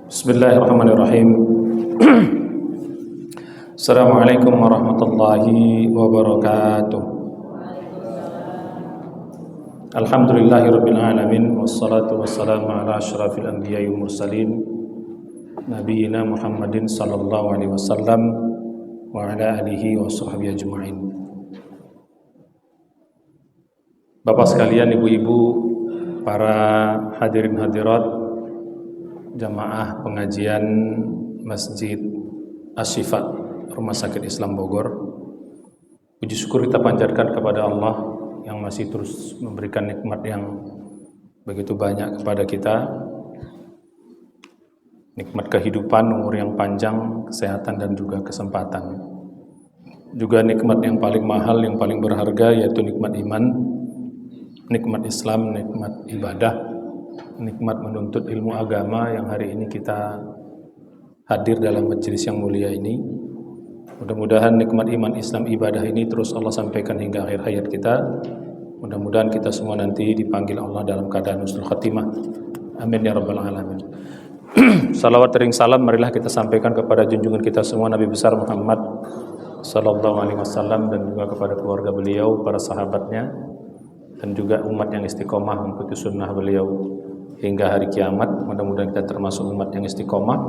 Bismillahirrahmanirrahim. Assalamualaikum warahmatullahi wabarakatuh. Alhamdulillahirabbil alamin wassalatu wassalamu ala asyrafil anbiya'i wal mursalin nabiyina Muhammadin sallallahu alaihi wasallam wa ala alihi wa sahbihi ajma'in. Bapak sekalian, ibu-ibu, para hadirin hadirat jamaah pengajian Masjid Asy-Syifa Rumah Sakit Islam Bogor, puji syukur kita panjatkan kepada Allah yang masih terus memberikan nikmat yang begitu banyak kepada kita, nikmat kehidupan, umur yang panjang, kesehatan dan juga kesempatan. Juga nikmat yang paling mahal, yang paling berharga, yaitu nikmat iman, nikmat Islam, nikmat ibadah, nikmat menuntut ilmu agama yang hari ini kita hadir dalam majelis yang mulia ini. Mudah-mudahan nikmat iman, Islam, ibadah ini terus Allah sampaikan hingga akhir hayat kita. Mudah-mudahan kita semua nanti dipanggil Allah dalam keadaan husnul khatimah. Amin ya rabbal alamin. Salawat ring salam marilah kita sampaikan kepada junjungan kita semua Nabi besar Muhammad sallallahu alaihi wasallam, dan juga kepada keluarga beliau, para sahabatnya, dan juga umat yang istiqomah mengikuti sunnah beliau hingga hari kiamat. Mudah-mudahan kita termasuk umat yang istiqomah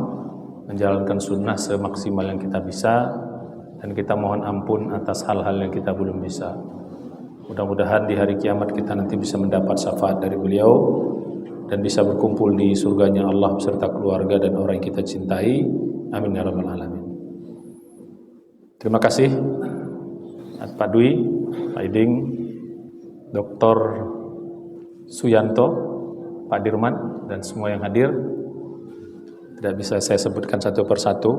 menjalankan sunnah semaksimal yang kita bisa, dan kita mohon ampun atas hal-hal yang kita belum bisa. Mudah-mudahan di hari kiamat kita nanti bisa mendapat syafaat dari beliau dan bisa berkumpul di surganya Allah beserta keluarga dan orang yang kita cintai. Amin ya rabbal alamin. Terima kasih Pak Dwi, Pak Iding, Dr. Suyanto, Pak Dirman, dan semua yang hadir. Tidak bisa saya sebutkan satu persatu.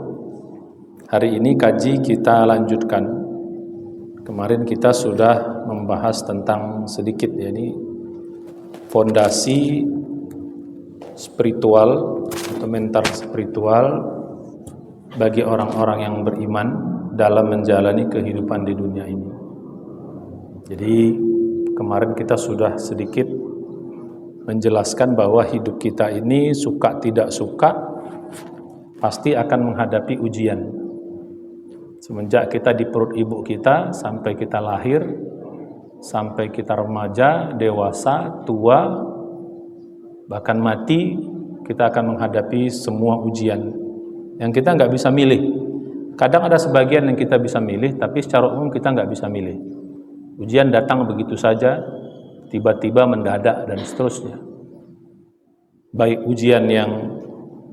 Hari ini kaji kita lanjutkan. Kemarin kita sudah membahas tentang sedikit, yakni fondasi spiritual atau mental spiritual bagi orang-orang yang beriman dalam menjalani kehidupan di dunia ini. Jadi kemarin kita sudah sedikit menjelaskan bahwa hidup kita ini suka tidak suka pasti akan menghadapi ujian. Semenjak kita di perut ibu kita sampai kita lahir, sampai kita remaja, dewasa, tua, bahkan mati, kita akan menghadapi semua ujian yang kita nggak bisa milih. Kadang ada sebagian yang kita bisa milih, tapi secara umum kita nggak bisa milih. Ujian datang begitu saja, tiba-tiba mendadak dan seterusnya. Baik ujian yang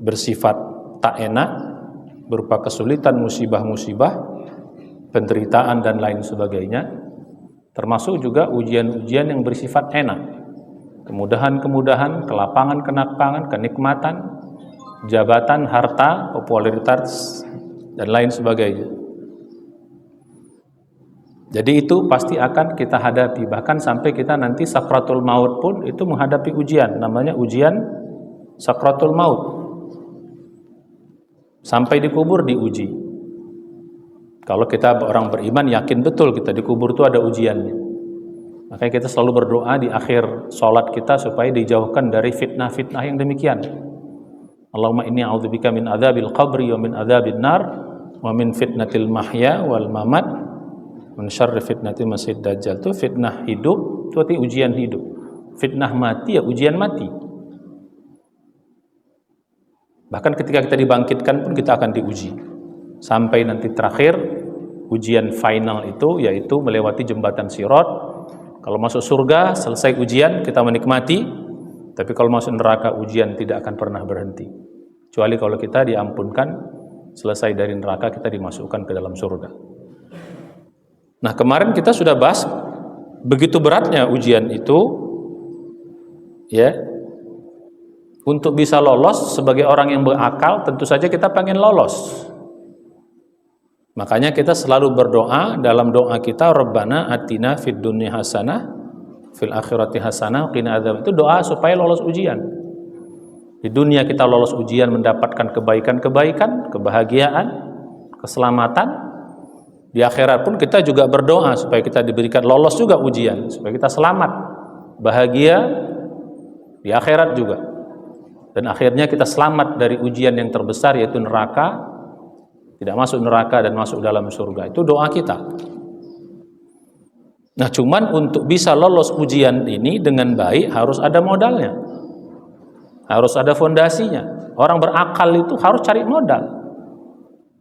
bersifat tak enak, berupa kesulitan, musibah-musibah, penderitaan dan lain sebagainya, termasuk juga ujian-ujian yang bersifat enak, kemudahan-kemudahan, kelapangan-kenapangan, kenikmatan, jabatan, harta, popularitas dan lain sebagainya. Jadi itu pasti akan kita hadapi, bahkan sampai kita nanti sakratul maut pun itu menghadapi ujian, namanya ujian sakratul maut. Sampai dikubur diuji. Kalau kita orang beriman yakin betul kita dikubur itu ada ujiannya. Makanya kita selalu berdoa di akhir sholat kita supaya dijauhkan dari fitnah-fitnah yang demikian. Allahumma inni a'udzubika min adzabil qabri wa min adzabin nar wa min fitnatil mahya wal mamat min syarri fitnatil masiihid dajjal. Itu fitnah hidup, itu arti ujian hidup. Fitnah mati ya ujian mati. Bahkan ketika kita dibangkitkan pun kita akan diuji. Sampai nanti terakhir ujian final itu yaitu melewati jembatan Sirat. Kalau masuk surga selesai ujian kita menikmati, tapi kalau masuk neraka ujian tidak akan pernah berhenti. Kecuali kalau kita diampunkan, selesai dari neraka kita dimasukkan ke dalam surga. Nah, kemarin kita sudah bahas begitu beratnya ujian itu, ya. Untuk bisa lolos sebagai orang yang berakal, tentu saja kita pengen lolos. Makanya kita selalu berdoa dalam doa kita, Rabbana atina fid dunya hasanah, fil akhirati hasanah, qina adzab. Itu doa supaya lolos ujian. Di dunia kita lolos ujian, mendapatkan kebaikan-kebaikan, kebahagiaan, keselamatan. Di akhirat pun kita juga berdoa supaya kita diberikan lolos juga ujian, supaya kita selamat, bahagia di akhirat juga. Dan akhirnya kita selamat dari ujian yang terbesar, yaitu neraka, tidak masuk neraka dan masuk dalam surga. Itu doa kita. Nah, cuman untuk bisa lolos ujian ini dengan baik harus ada modalnya, harus ada fondasinya. Orang berakal itu harus cari modal.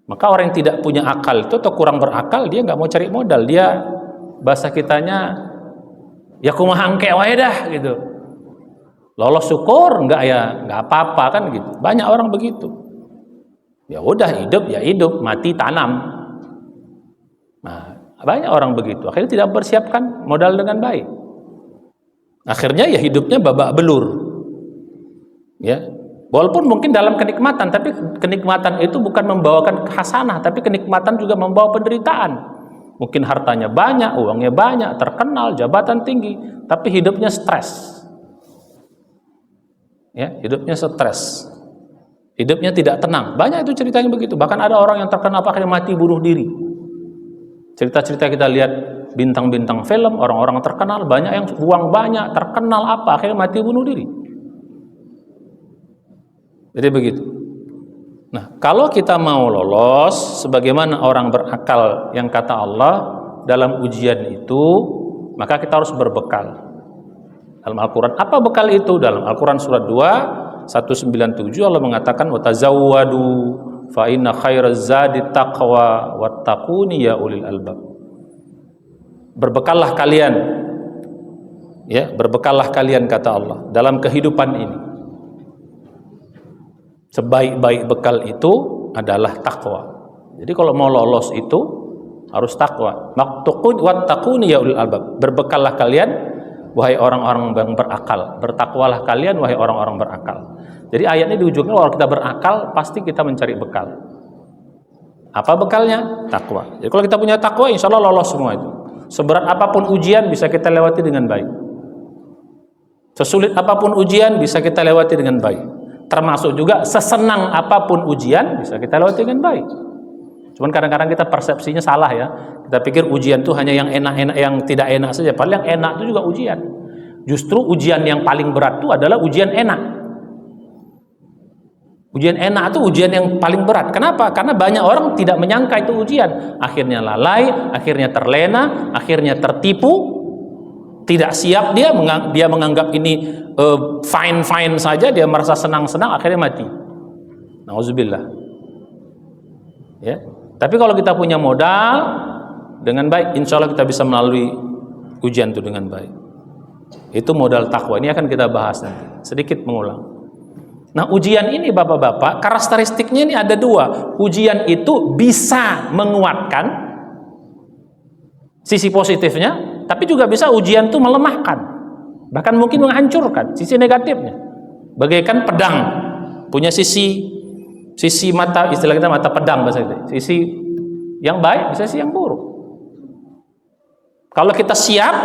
Maka orang yang tidak punya akal itu atau kurang berakal, dia nggak mau cari modal. Dia, bahasa kitanya, ya kumaha engke wae dah gitu. Lolos syukur, enggak ya enggak apa-apa kan gitu. Banyak orang begitu. Ya udah, hidup ya hidup, mati tanam. Nah, banyak orang begitu. Akhirnya tidak mempersiapkan modal dengan baik. Akhirnya ya hidupnya babak belur. Ya. Walaupun mungkin dalam kenikmatan, tapi kenikmatan itu bukan membawakan hasanah, tapi kenikmatan juga membawa penderitaan. Mungkin hartanya banyak, uangnya banyak, terkenal, jabatan tinggi, tapi hidupnya stres. Ya, hidupnya stres, hidupnya tidak tenang. Banyak itu ceritanya begitu. Bahkan ada orang yang terkenal akhirnya mati bunuh diri. Cerita-cerita kita lihat bintang-bintang film, orang-orang terkenal, banyak yang uang banyak, terkenal apa, akhirnya mati bunuh diri. Jadi begitu. Nah, kalau kita mau lolos sebagaimana orang berakal yang kata Allah dalam ujian itu, maka kita harus berbekal. Dalam Al-Quran, apa bekal itu? Dalam Al-Quran surat 2 197 Allah mengatakan watazawwadu fa inna khairaz zadi taqwa wattaquni ya ulil albab. Berbekallah kalian, ya, berbekallah kalian kata Allah dalam kehidupan ini. Sebaik-baik bekal itu adalah takwa. Jadi kalau mau lolos itu harus takwa. Wattaquni ya ulil albab. Berbekallah kalian wahai orang-orang yang berakal, bertakwalah kalian wahai orang-orang berakal. Jadi ayatnya di ujungnya kalau kita berakal pasti kita mencari bekal. Apa bekalnya? Takwa. Jadi kalau kita punya takwa, insya Allah lolos semua itu. Seberat apapun ujian bisa kita lewati dengan baik. Sesulit apapun ujian bisa kita lewati dengan baik. Termasuk juga sesenang apapun ujian bisa kita lewati dengan baik. Cuman kadang-kadang kita persepsinya salah ya. Kita pikir ujian itu hanya yang enak-enak, yang tidak enak saja. Padahal yang enak itu juga ujian. Justru ujian yang paling berat itu adalah ujian enak. Ujian enak itu ujian yang paling berat. Kenapa? Karena banyak orang tidak menyangka itu ujian. Akhirnya lalai, akhirnya terlena, akhirnya tertipu. Tidak siap dia menganggap ini fine-fine saja, dia merasa senang-senang, akhirnya mati. Nauzubillah. Ya. Tapi kalau kita punya modal dengan baik, insya Allah kita bisa melalui ujian itu dengan baik. Itu modal takwa. Ini akan kita bahas nanti. Sedikit mengulang. Nah, ujian ini bapak-bapak, karakteristiknya ini ada dua. Ujian itu bisa menguatkan sisi positifnya, tapi juga bisa ujian itu melemahkan. Bahkan mungkin menghancurkan sisi negatifnya. Bagaikan pedang, punya sisi mata, istilah kita mata pedang bahasa kita. Sisi yang baik, bisa sisi yang buruk. Kalau kita siap,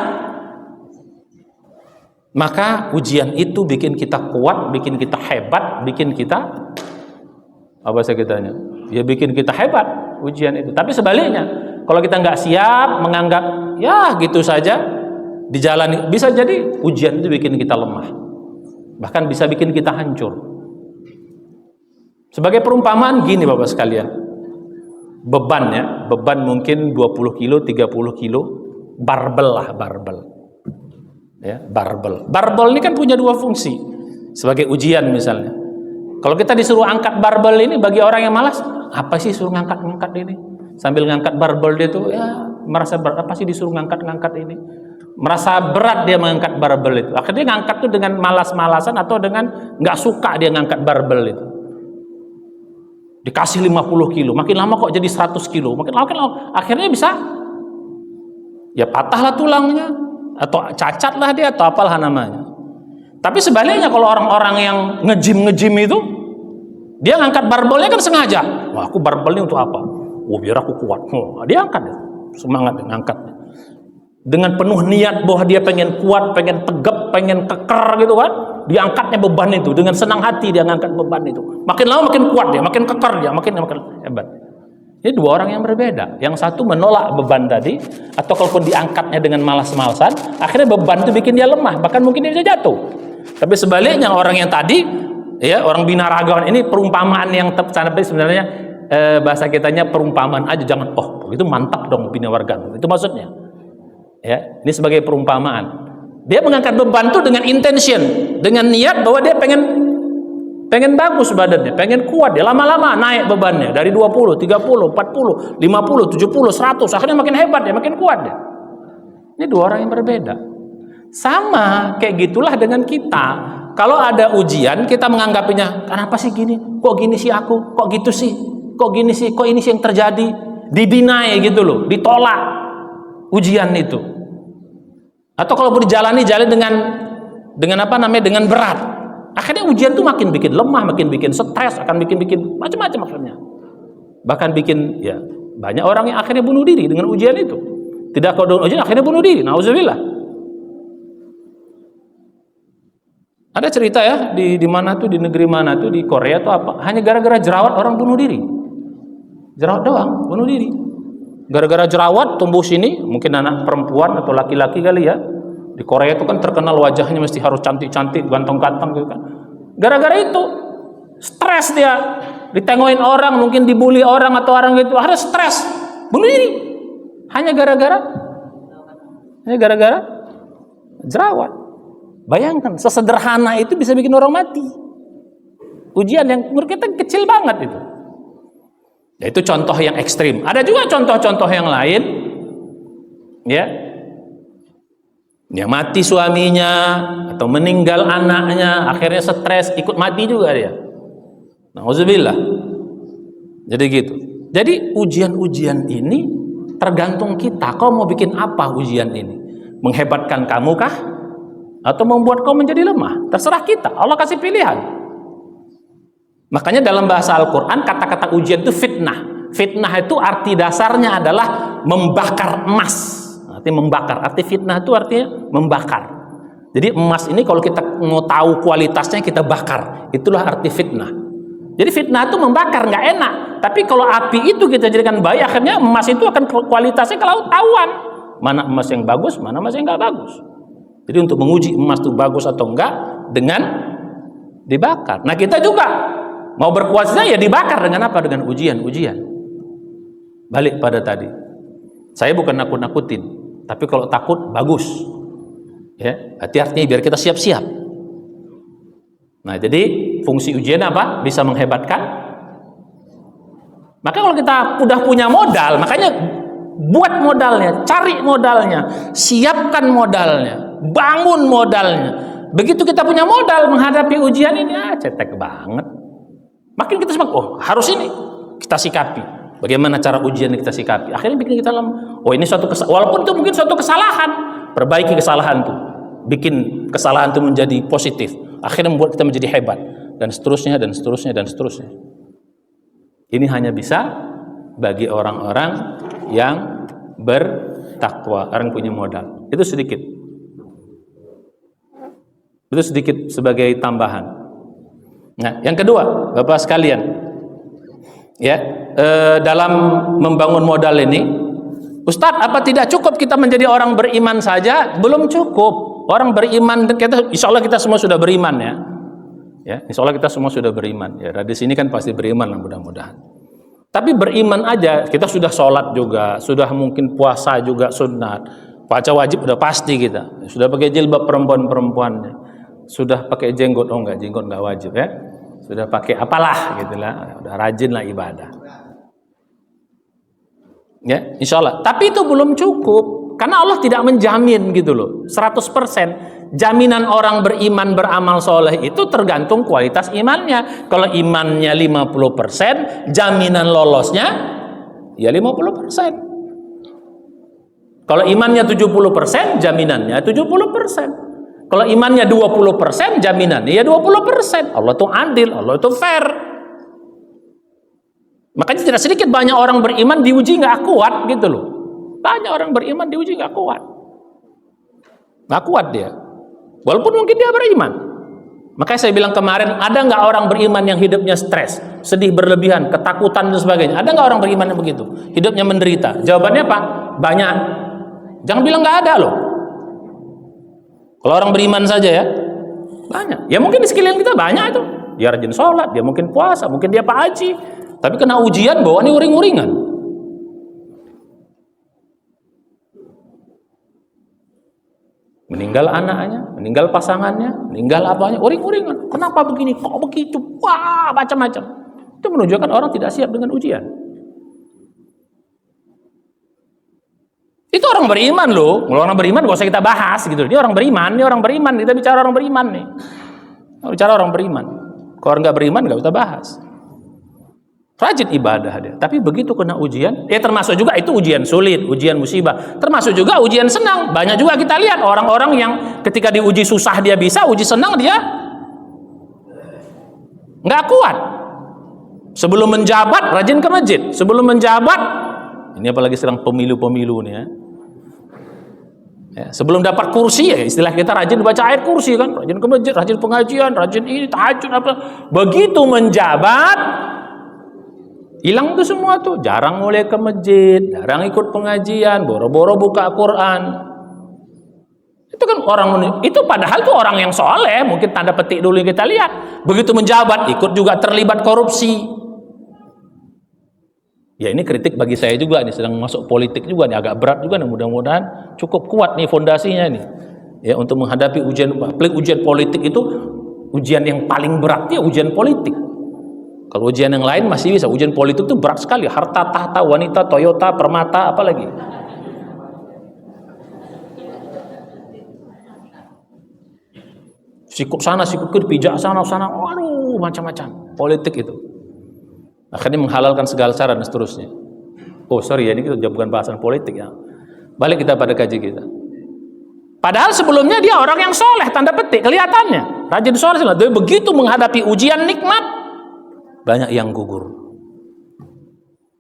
maka ujian itu bikin kita kuat, bikin kita hebat, bikin kita apa bahasa kitanya? Ya bikin kita hebat ujian itu. Tapi sebaliknya, kalau kita nggak siap, menganggap ya gitu saja dijalani, bisa jadi ujian itu bikin kita lemah. Bahkan bisa bikin kita hancur. Sebagai perumpamaan gini Bapak sekalian, beban mungkin 20 kilo, 30 kilo, barbel. Ya, barbel ini kan punya dua fungsi. Sebagai ujian misalnya. Kalau kita disuruh angkat barbel ini, bagi orang yang malas, apa sih suruh ngangkat ini? Sambil ngangkat barbel dia tuh ya merasa berat, apa sih disuruh ngangkat ini? Merasa berat dia mengangkat barbel itu. Akhirnya ngangkat tuh dengan malas-malasan atau dengan nggak suka dia ngangkat barbel itu. Dikasih 50 kilo, makin lama kok jadi 100 kilo, makin lama, akhirnya bisa ya patahlah tulangnya, atau cacatlah dia, atau apalah namanya. Tapi sebaliknya kalau orang-orang yang nge-gym itu, dia ngangkat barbelnya kan sengaja. Wah, aku barbelnya untuk apa? Oh, biar aku kuat. Dia angkat, semangat ngangkat. Dengan penuh niat bahwa dia pengen kuat, pengen tegap, pengen keker gitu kan. Dia angkatnya beban itu, dengan senang hati dia ngangkat beban itu. Makin lama makin kuat dia, makin keker dia, makin hebat. Ini dua orang yang berbeda. Yang satu menolak beban tadi, atau kalaupun diangkatnya dengan malas-malasan, akhirnya beban itu bikin dia lemah, bahkan mungkin dia bisa jatuh. Tapi sebaliknya orang yang tadi ya orang binaragawan ini perumpamaan yang sebenarnya bahasa kitanya perumpamaan aja, jangan itu mantap dong binaragawan. Itu maksudnya. Ya, ini sebagai perumpamaan. Dia mengangkat beban itu dengan intention, dengan niat bahwa dia pengen bagus badannya, pengen kuat, dia lama-lama naik bebannya dari 20, 30, 40, 50, 70, 100, akhirnya makin hebat dia, makin kuat dia. Ini dua orang yang berbeda. Sama kayak gitulah dengan kita. Kalau ada ujian, kita menganggapinya, kenapa sih gini? Kok gini sih aku? Kok gitu sih? Kok gini sih? Kok ini sih yang terjadi? Didinai gitu loh, ditolak ujian itu. Atau kalau dijalani dengan apa namanya? Dengan berat. Akhirnya ujian tuh makin bikin lemah, makin bikin stres, akan bikin macam-macam akhirnya. Bahkan bikin ya banyak orang yang akhirnya bunuh diri dengan ujian itu. Tidak kau dengan ujian akhirnya bunuh diri. Nauzubillah. Ada cerita ya di mana tuh, di negeri mana tuh, di Korea tuh apa? Hanya gara-gara jerawat orang bunuh diri. Jerawat doang bunuh diri. Gara-gara jerawat tumbuh sini, mungkin anak perempuan atau laki-laki kali ya. Di Korea itu kan terkenal wajahnya mesti harus cantik-cantik, ganteng-ganteng gitu kan. Gara-gara itu stres dia, ditengokin orang, mungkin dibully orang atau orang gitu, harus stres, bunuh diri. Hanya gara-gara jerawat. Bayangkan, sesederhana itu bisa bikin orang mati. Ujian yang menurut kita kecil banget itu. Ya, itu contoh yang ekstrim. Ada juga contoh-contoh yang lain, ya, yang mati suaminya atau meninggal anaknya, akhirnya stres, ikut mati juga dia. Nauzubillah. Jadi gitu. Jadi ujian-ujian ini tergantung kita. Kau mau bikin apa ujian ini? Menghebatkan kamu kah? Atau membuat kau menjadi lemah? Terserah kita. Allah kasih pilihan. Makanya dalam bahasa Al-Quran kata-kata ujian itu fitnah. Fitnah itu arti dasarnya adalah membakar emas. Artinya membakar. Arti fitnah itu artinya membakar. Jadi emas ini kalau kita mau tahu kualitasnya kita bakar. Itulah arti fitnah. Jadi fitnah itu membakar, nggak enak. Tapi kalau api itu kita jadikan baik, akhirnya emas itu akan kualitasnya kalau tahuan. Mana emas yang bagus, mana emas yang nggak bagus. Jadi untuk menguji emas itu bagus atau enggak dengan dibakar. Nah kita juga mau berkuasa ya dibakar dengan apa? Dengan ujian-ujian. Balik pada tadi. Saya bukan nakut-nakutin. Tapi kalau takut bagus, ya hati-hati biar kita siap-siap. Nah jadi fungsi ujian apa? Bisa menghebatkan. Maka kalau kita udah punya modal, makanya buat modalnya, cari modalnya, siapkan modalnya, bangun modalnya. Begitu kita punya modal menghadapi ujian ini, cetek banget. Makin kita semangat, harus ini kita sikapi. Bagaimana cara ujian yang kita sikapi? Akhirnya bikin kita ini suatu walaupun itu mungkin suatu kesalahan, perbaiki kesalahan itu, bikin kesalahan itu menjadi positif. Akhirnya membuat kita menjadi hebat dan seterusnya dan seterusnya dan seterusnya. Ini hanya bisa bagi orang-orang yang bertakwa, orang punya modal. Itu sedikit. Itu sedikit sebagai tambahan. Nah, yang kedua, Bapak sekalian, ya, dalam membangun modal ini, Ustadz, apa tidak cukup kita menjadi orang beriman saja? Belum cukup. Orang beriman, insya Allah kita semua sudah beriman ya. Ya, insya Allah kita semua sudah beriman. Ya, di sini kan pasti beriman lah mudah-mudahan. Tapi beriman aja, kita sudah sholat juga, sudah mungkin puasa juga sunat, baca wajib udah pasti kita, sudah pakai jilbab perempuan-perempuannya, sudah pakai jenggot, jenggot nggak wajib ya. Sudah pakai apalah gitulah, udah rajin lah ibadah. Ya, insya Allah. Tapi itu belum cukup, karena Allah tidak menjamin gitu loh, 100%. Jaminan orang beriman beramal soleh itu tergantung kualitas imannya. Kalau imannya 50%, jaminan lolosnya ya 50%. Kalau imannya 70%, jaminannya 70%. Kalau imannya 20%, jaminannya ya 20%. Allah itu adil, Allah itu fair. Makanya tidak sedikit banyak orang beriman diuji nggak kuat gitu loh. Banyak orang beriman diuji nggak kuat. Nggak kuat dia. Walaupun mungkin dia beriman. Makanya saya bilang kemarin, ada nggak orang beriman yang hidupnya stres, sedih berlebihan, ketakutan dan sebagainya? Ada nggak orang beriman yang begitu? Hidupnya menderita. Jawabannya apa? Banyak. Jangan bilang nggak ada loh. Kalau orang beriman saja ya, banyak. Ya mungkin di sekeliling kita banyak itu. Dia rajin sholat, dia mungkin puasa, mungkin dia Pak Haji. Tapi kena ujian bawaannya uring-uringan. Meninggal anaknya, meninggal pasangannya, meninggal apanya, uring-uringan. Kenapa begini? Kok begitu? Wah, macam-macam. Itu menunjukkan orang tidak siap dengan ujian. Itu orang beriman loh. Kalau orang beriman gak usah kita bahas gitu. Dia orang beriman, Kita bicara orang beriman nih. Kita bicara orang beriman. Kalau orang nggak beriman nggak usah bahas. Rajin ibadah dia. Tapi begitu kena ujian, termasuk juga itu ujian sulit, ujian musibah. Termasuk juga ujian senang. Banyak juga kita lihat orang-orang yang ketika diuji susah dia bisa, uji senang dia nggak kuat. Sebelum menjabat rajin ke masjid. Sebelum menjabat, ini apalagi sedang pemilu-pemilu nih ya. Sebelum dapat kursi, istilah kita rajin baca ayat kursi kan, rajin ke masjid, rajin pengajian, rajin ini tahajud apa. Begitu menjabat, hilang tuh semua tuh. Jarang mulai ke masjid, jarang ikut pengajian, boro-boro buka Quran. Itu kan orang, itu padahal tuh orang yang soleh, mungkin tanda petik dulu yang kita lihat. Begitu menjabat, ikut juga terlibat korupsi. Ya ini kritik bagi saya juga nih, sedang masuk politik juga nih, agak berat juga nih, mudah-mudahan cukup kuat nih fondasinya nih. Ya untuk menghadapi ujian politik itu, ujian yang paling berat ya ujian politik. Kalau ujian yang lain masih bisa, ujian politik itu berat sekali, harta, tahta, wanita, Toyota, permata, apalagi. Sikut sana, sikut kiri, pijak sana, waduh macam-macam politik itu. Akhirnya menghalalkan segala cara dan seterusnya. Oh sorry ya, ini kita bukan bahasan politik ya. Balik kita pada kaji kita. Padahal sebelumnya dia orang yang soleh, tanda petik, kelihatannya rajin soleh. Tapi begitu menghadapi ujian nikmat, banyak yang gugur,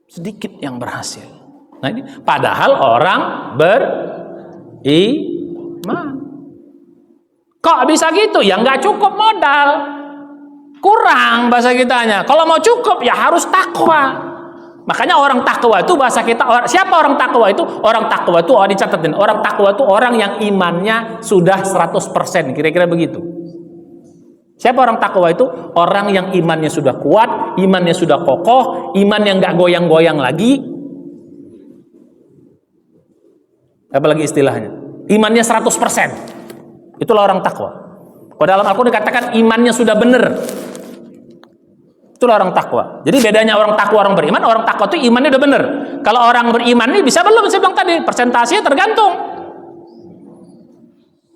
sedikit yang berhasil. Nah ini padahal orang beriman. Kok bisa gitu? Ya nggak cukup modal. Kurang bahasa kitanya. Kalau mau cukup ya harus takwa. Makanya orang takwa itu bahasa kita, siapa orang takwa itu? Orang takwa itu, dicatetin, orang takwa itu orang yang imannya sudah 100%, kira-kira begitu. Siapa orang takwa itu? Orang yang imannya sudah kuat, imannya sudah kokoh, iman yang nggak goyang-goyang lagi. Apalagi istilahnya? Imannya 100%. Itulah orang takwa. Kalau dalam Al-Quran dikatakan imannya sudah benar. Itulah orang takwa. Jadi bedanya orang takwa orang beriman, orang takwa itu imannya udah benar. Kalau orang beriman ini bisa belum? Saya bilang tadi, persentasenya tergantung.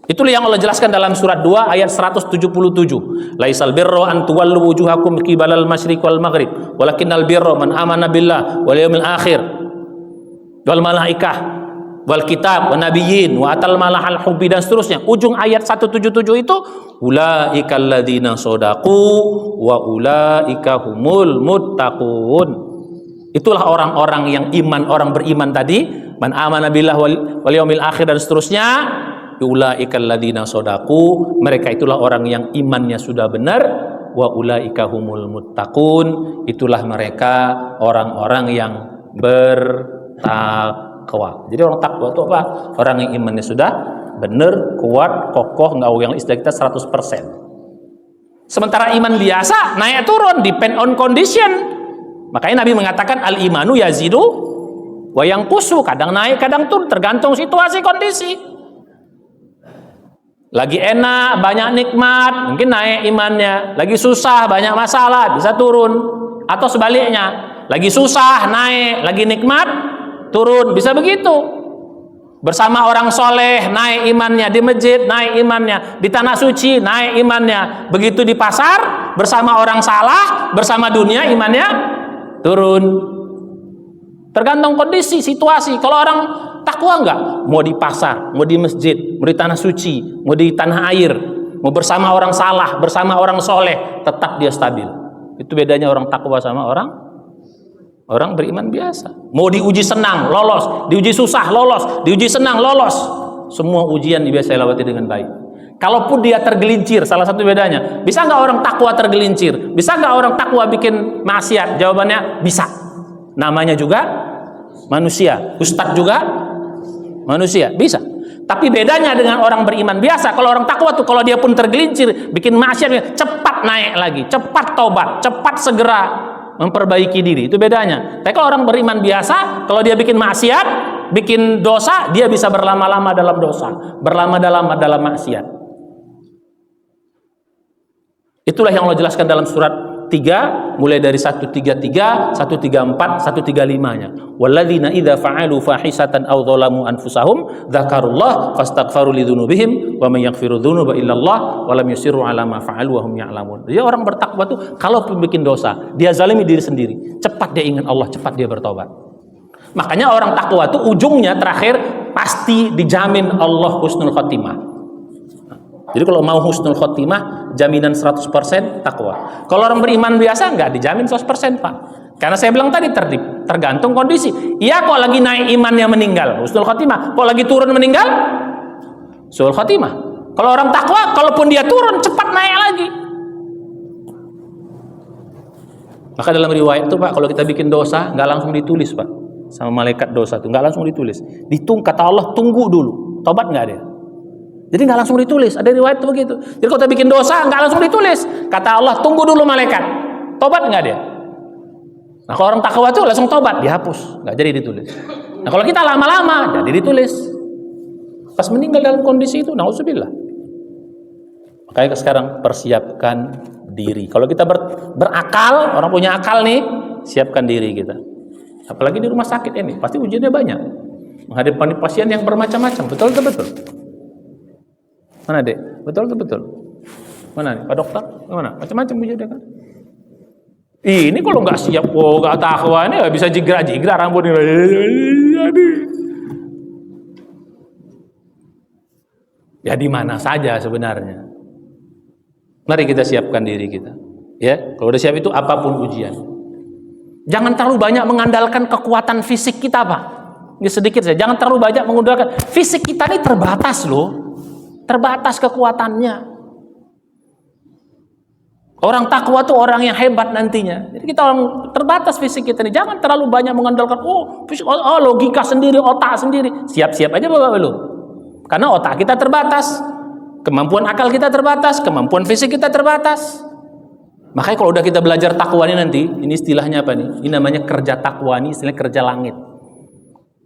Itulah yang Allah jelaskan dalam surat 2 ayat 177. Laisal birra an tuwallu wujuhakum qibalal masyriq wal maghrib, walakinnal birra man amana billah wal yawmil akhir wal malaikah wal kitab wa nabiyyin wa atal malahal hubbi dan seterusnya. Ujung ayat 177 itu ulaikal ladzina shadaqu wa ulaika humul muttaqun. Itulah orang-orang yang iman, orang beriman tadi, man amana billah wal yaumil akhir dan seterusnya. Ulaikal ladzina shadaqu, mereka itulah orang yang imannya sudah benar, wa ulaika humul muttaqun, itulah mereka orang-orang yang bertakwa. Jadi orang takwa itu apa? Orang yang imannya sudah benar, kuat, kokoh, nggak yang istilah kita 100%. Sementara iman biasa naik turun, depend on condition. Makanya Nabi mengatakan al-imanu yazidu wa yanqusu, kadang naik, kadang turun, tergantung situasi kondisi. Lagi enak, banyak nikmat, mungkin naik imannya. Lagi susah, banyak masalah, bisa turun. Atau sebaliknya, lagi susah naik, lagi nikmat turun, bisa begitu. Bersama orang soleh naik imannya, di masjid naik imannya, di tanah suci naik imannya. Begitu di pasar bersama orang salah, bersama dunia imannya turun. Tergantung kondisi, situasi. Kalau orang takwa enggak, mau di pasar, mau di masjid, mau di tanah suci, mau di tanah air, mau bersama orang salah, bersama orang soleh, tetap dia stabil. Itu bedanya orang takwa sama orang beriman biasa. Mau diuji senang, lolos. Diuji susah, lolos. Diuji senang, lolos. Semua ujian biasa lewati dengan baik. Kalaupun dia tergelincir, salah satu bedanya. Bisa nggak orang takwa tergelincir? Bisa nggak orang takwa bikin maksiat? Jawabannya bisa. Namanya juga manusia. Ustadz juga manusia. Bisa. Tapi bedanya dengan orang beriman biasa, kalau orang takwa tuh kalau dia pun tergelincir, bikin maksiat, cepat naik lagi, cepat tobat, cepat segera memperbaiki diri. Itu bedanya. Tapi kalau orang beriman biasa, kalau dia bikin maksiat, bikin dosa, dia bisa berlama-lama dalam dosa, berlama-lama dalam maksiat. Itulah yang Allah jelaskan dalam surat 3 mulai dari 133, 134, 135-nya. Walladzina idza fa'alu fahisatan aw dzalamu anfusahum dzakarullah fastaghfaru lidzunubihim wa may yaghfiru dzunuba illallah wa lam yusirru 'ala ma fa'alu wa hum ya'lamun. Jadi orang bertakwa tuh kalau bikin dosa, dia zalimi diri sendiri, cepat dia ingat Allah, cepat dia bertobat. Makanya orang takwa tuh ujungnya terakhir pasti dijamin Allah husnul khotimah. Jadi kalau mau husnul khotimah, jaminan 100% takwa. Kalau orang beriman biasa nggak dijamin 100%, Pak. Karena saya bilang tadi tergantung kondisi. Iya, kok lagi naik imannya meninggal, husnul khotimah. Kok lagi turun meninggal, husnul khotimah. Kalau orang takwa, kalaupun dia turun, cepat naik lagi. Maka dalam riwayat itu, Pak, kalau kita bikin dosa, nggak langsung ditulis, Pak. Sama malaikat dosa itu nggak langsung ditulis. Kata Allah, tunggu dulu. Tobat nggak ada. Jadi nggak langsung ditulis. Ada riwayat itu begitu. Jadi kalau kita bikin dosa nggak langsung ditulis. Kata Allah, tunggu dulu malaikat. Tobat nggak dia? Nah kalau orang takwa itu langsung tobat, dihapus, nggak jadi ditulis. Nah kalau kita lama-lama jadi ditulis. Pas meninggal dalam kondisi itu, nauzubillah. Makanya sekarang persiapkan diri. Kalau kita berakal, orang punya akal nih, siapkan diri kita. Apalagi di rumah sakit ini, pasti ujiannya banyak. Menghadapi pasien yang bermacam-macam, betul. Mana dek? Betul. Mana nih? Pak dokter? Mana? Macam-macam ujiannya kan? Ini kalau nggak siap, nggak takwa ini nggak bisa jigra rambut ini. Ya di mana saja sebenarnya. Mari kita siapkan diri kita. Ya, kalau udah siap itu apapun ujian. Jangan terlalu banyak mengandalkan kekuatan fisik kita, Pak. Ini sedikit saja. Jangan terlalu banyak mengandalkan fisik kita ini terbatas loh. Terbatas kekuatannya. Orang takwa tuh orang yang hebat nantinya. Jadi kita orang terbatas fisik kita ini. Jangan terlalu banyak mengandalkan fisik, logika sendiri, otak sendiri. Siap-siap aja Bapak belum. Karena otak kita terbatas, kemampuan akal kita terbatas, kemampuan fisik kita terbatas. Makanya kalau udah kita belajar takwa ini nanti, ini istilahnya apa nih? Ini namanya kerja takwa, ini istilahnya kerja langit.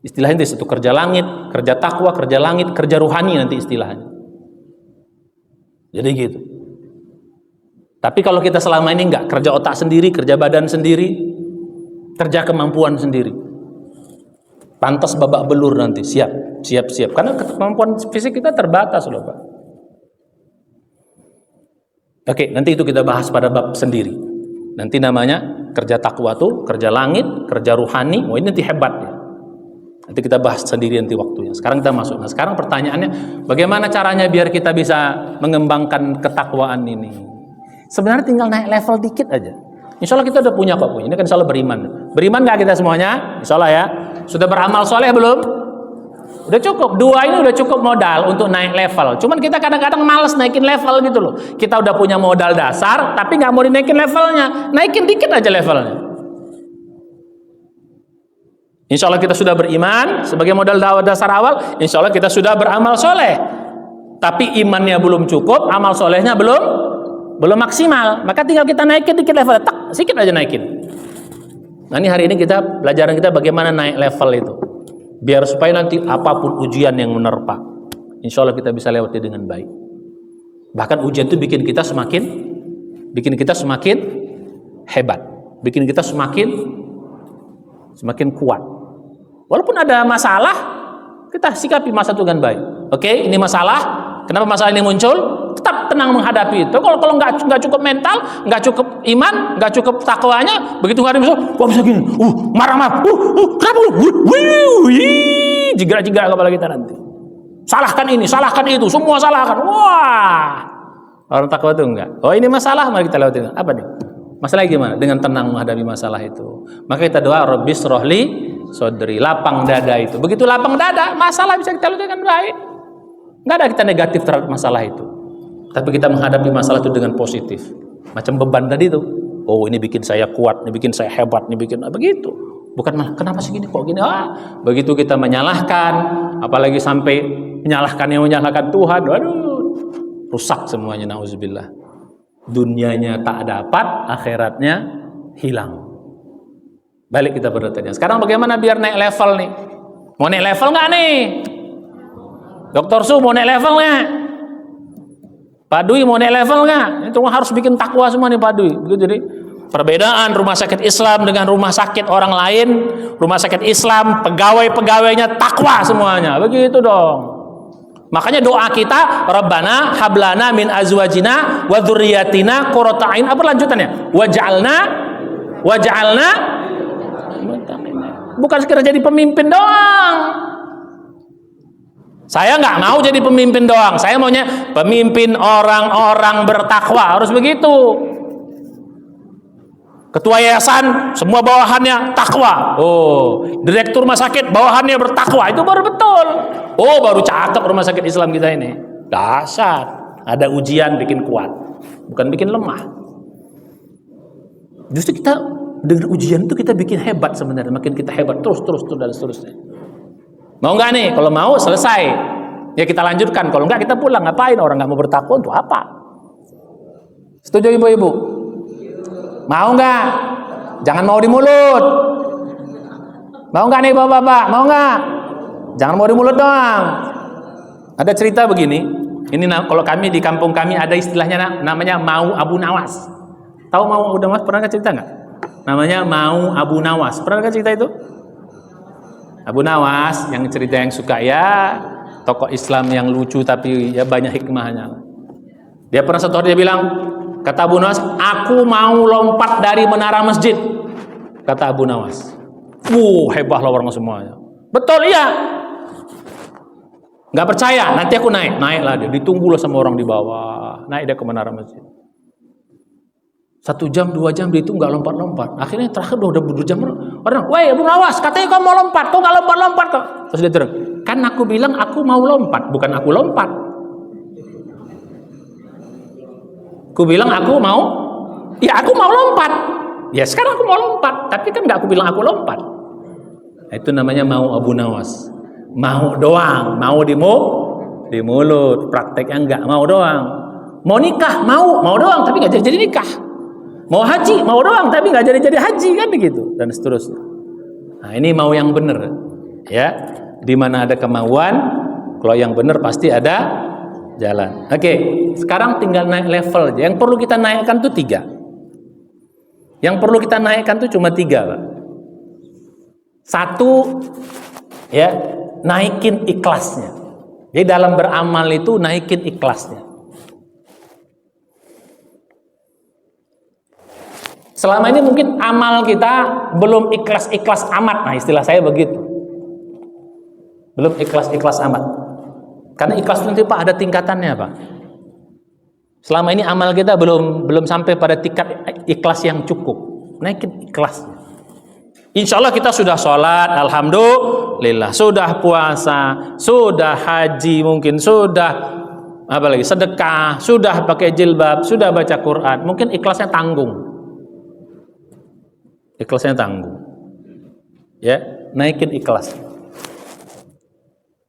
Istilahnya itu kerja langit, kerja takwa, kerja langit, kerja ruhani nanti istilahnya. Jadi gitu. Tapi kalau kita selama ini enggak, kerja otak sendiri, kerja badan sendiri, kerja kemampuan sendiri, pantas babak belur nanti. Siap. Karena kemampuan fisik kita terbatas loh, Pak. Oke, nanti itu kita bahas pada bab sendiri. Nanti namanya kerja takwa tuh, kerja langit, kerja ruhani. Ini nanti hebat ya. Nanti kita bahas sendiri nanti waktunya. Sekarang kita masuk. Nah, sekarang pertanyaannya, bagaimana caranya biar kita bisa mengembangkan ketakwaan ini? Sebenarnya tinggal naik level dikit aja. Insya Allah kita udah punya kok. Ini kan insya Allah beriman. Beriman gak kita semuanya? Insya Allah ya. Sudah beramal soleh belum? Udah cukup. 2 ini udah cukup modal untuk naik level. Cuman kita kadang-kadang males naikin level gitu loh. Kita udah punya modal dasar, tapi gak mau dinaikin levelnya. Naikin dikit aja levelnya. Insya Allah kita sudah beriman sebagai modal dasar awal. Insya Allah kita sudah beramal soleh. Tapi imannya belum cukup, amal solehnya belum maksimal. Maka tinggal kita naikin dikit level, sedikit aja naikin. Nah ini hari ini pelajaran kita bagaimana naik level itu, biar supaya nanti apapun ujian yang menerpa, insya Allah kita bisa lewati dengan baik. Bahkan ujian itu bikin kita semakin hebat, bikin kita semakin kuat. Walaupun ada masalah, kita sikapi masalah itu dengan baik. Oke, ini masalah. Kenapa masalah ini muncul? Tetap tenang menghadapi itu. Kalau nggak cukup mental, nggak cukup iman, nggak cukup takwanya, begitu nggak ada masalah, kok bisa gini? Marah-marah. Kenapa? Jigrak kepala kita nanti. Salahkan ini, salahkan itu, semua salahkan. Wah, orang takwa itu enggak. Oh ini masalah, mari kita lewatin. Apa nih? Masalah gimana? Dengan tenang menghadapi masalah itu. Maka kita doa, Rabbis rohli sodri, lapang dada itu. Begitu lapang dada, masalah bisa kita lalui dengan baik. Nggak ada kita negatif terhadap masalah itu. Tapi kita menghadapi masalah itu dengan positif. Macam beban tadi itu. Oh ini bikin saya kuat, ini bikin saya hebat, ini bikin begitu. Bukan malah kenapa sih gini, kok gini? Begitu kita menyalahkan, apalagi sampai menyalahkan Tuhan. Waduh, rusak semuanya, nauzubillah. Dunianya tak dapat, akhiratnya hilang. Balik kita bertanya. Sekarang bagaimana biar naik level nih? Mau naik level nggak nih? Dokter Su mau naik level nggak? Pak Dwi mau naik level nggak? Itu harus bikin takwa semua nih Pak Dwi. Begitu. Jadi perbedaan rumah sakit Islam dengan rumah sakit orang lain. Rumah sakit Islam pegawai-pegawainya takwa semuanya. Begitu dong. Makanya doa kita, Rabbana hablana min azwajina wa dzurriyyatina qurrata a'yun. Apa lanjutannya? Waj'alna bukan sekedar jadi pemimpin doang. Saya nggak mau jadi pemimpin doang. Saya maunya pemimpin orang-orang bertakwa. Harus begitu. Ketua yayasan, semua bawahannya takwa. Oh, direktur rumah sakit, bawahannya bertakwa. Itu baru betul. Oh, baru cakep rumah sakit Islam kita ini. Dahsyat. Ada ujian bikin kuat, bukan bikin lemah. Justru kita dengan ujian itu kita bikin hebat sebenarnya. Makin kita hebat terus dan seterusnya. Mau nggak nih? Kalau mau selesai. Ya kita lanjutkan. Kalau nggak kita pulang. Ngapain orang nggak mau bertakwa untuk apa? Setuju ibu-ibu? Mau nggak? Jangan mau di mulut. Mau nggak nih bapak-bapak? Mau nggak? Jangan mau di mulut doang. Ada cerita begini. Ini kalau kami di kampung kami ada istilahnya namanya mau Abu Nawas. Tahu mau Abu Nawas? Pernah cerita nggak? Namanya mau Abu Nawas. Pernah cerita itu? Abu Nawas yang cerita yang suka ya tokoh Islam yang lucu tapi ya banyak hikmahnya. Dia pernah satu hari dia bilang, kata Abu Nawas, aku mau lompat dari menara masjid. Kata Abu Nawas. Hebat lah orang semuanya. Betul iya. Nggak percaya, nanti aku naiklah dia. Ditunggulah sama orang di bawah. Naik dia ke menara masjid. 1 jam, 2 jam dia itu nggak lompat-lompat. Akhirnya terakhir udah 2 jam. Orang, woi Abu Nawas, katanya kamu mau lompat, kok nggak lompat-lompat kok? Terus dia terang, kan aku bilang aku mau lompat, bukan aku lompat. Aku bilang aku mau, ya aku mau lompat. Ya sekarang aku mau lompat, tapi kan nggak aku bilang aku lompat. Nah, itu namanya mau Abu Nawas. Mau doang, mau di mulut, prakteknya nggak mau doang. Mau nikah, mau doang, tapi nggak jadi nikah. Mau haji, mau doang, tapi nggak jadi haji kan begitu dan seterusnya. Nah ini mau yang benar, ya. Di mana ada kemauan, kalau yang benar pasti ada jalan. Oke, sekarang tinggal naik level aja. Yang perlu kita naikkan tuh 3. Yang perlu kita naikkan tuh cuma 3, Pak. 1, ya, naikin ikhlasnya. Jadi dalam beramal itu naikin ikhlasnya. Selama ini mungkin amal kita belum ikhlas-ikhlas amat. Nah istilah saya begitu. Belum ikhlas-ikhlas amat. Karena ikhlas itu Pak ada tingkatannya Pak. Selama ini amal kita belum sampai pada tingkat ikhlas yang cukup. Naikin ikhlasnya. Insya Allah kita sudah sholat, alhamdulillah. Sudah puasa, sudah haji mungkin, sudah apalagi sedekah, sudah pakai jilbab, sudah baca Quran. Mungkin ikhlasnya tanggung. Ikhlasnya tanggung, ya naikin ikhlas.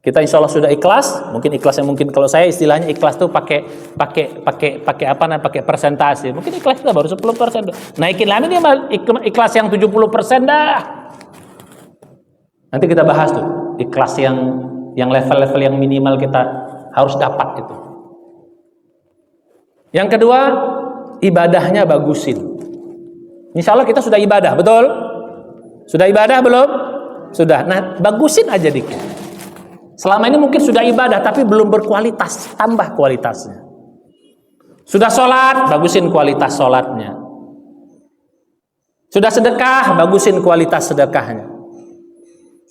Kita insya Allah sudah ikhlas. Mungkin ikhlasnya kalau saya istilahnya ikhlas tuh pakai apa namanya pakai persentase. Mungkin ikhlas kita baru 10%. Naikin lagi dia ikhlas yang 70% dah. Nanti kita bahas tuh ikhlas yang level-level yang minimal kita harus dapat itu. Yang kedua ibadahnya bagusin. Insya Allah kita sudah ibadah, betul? Sudah ibadah belum? Sudah. Nah, bagusin aja dikit. Selama ini mungkin sudah ibadah, tapi belum berkualitas. Tambah kualitasnya. Sudah sholat, bagusin kualitas sholatnya. Sudah sedekah, bagusin kualitas sedekahnya.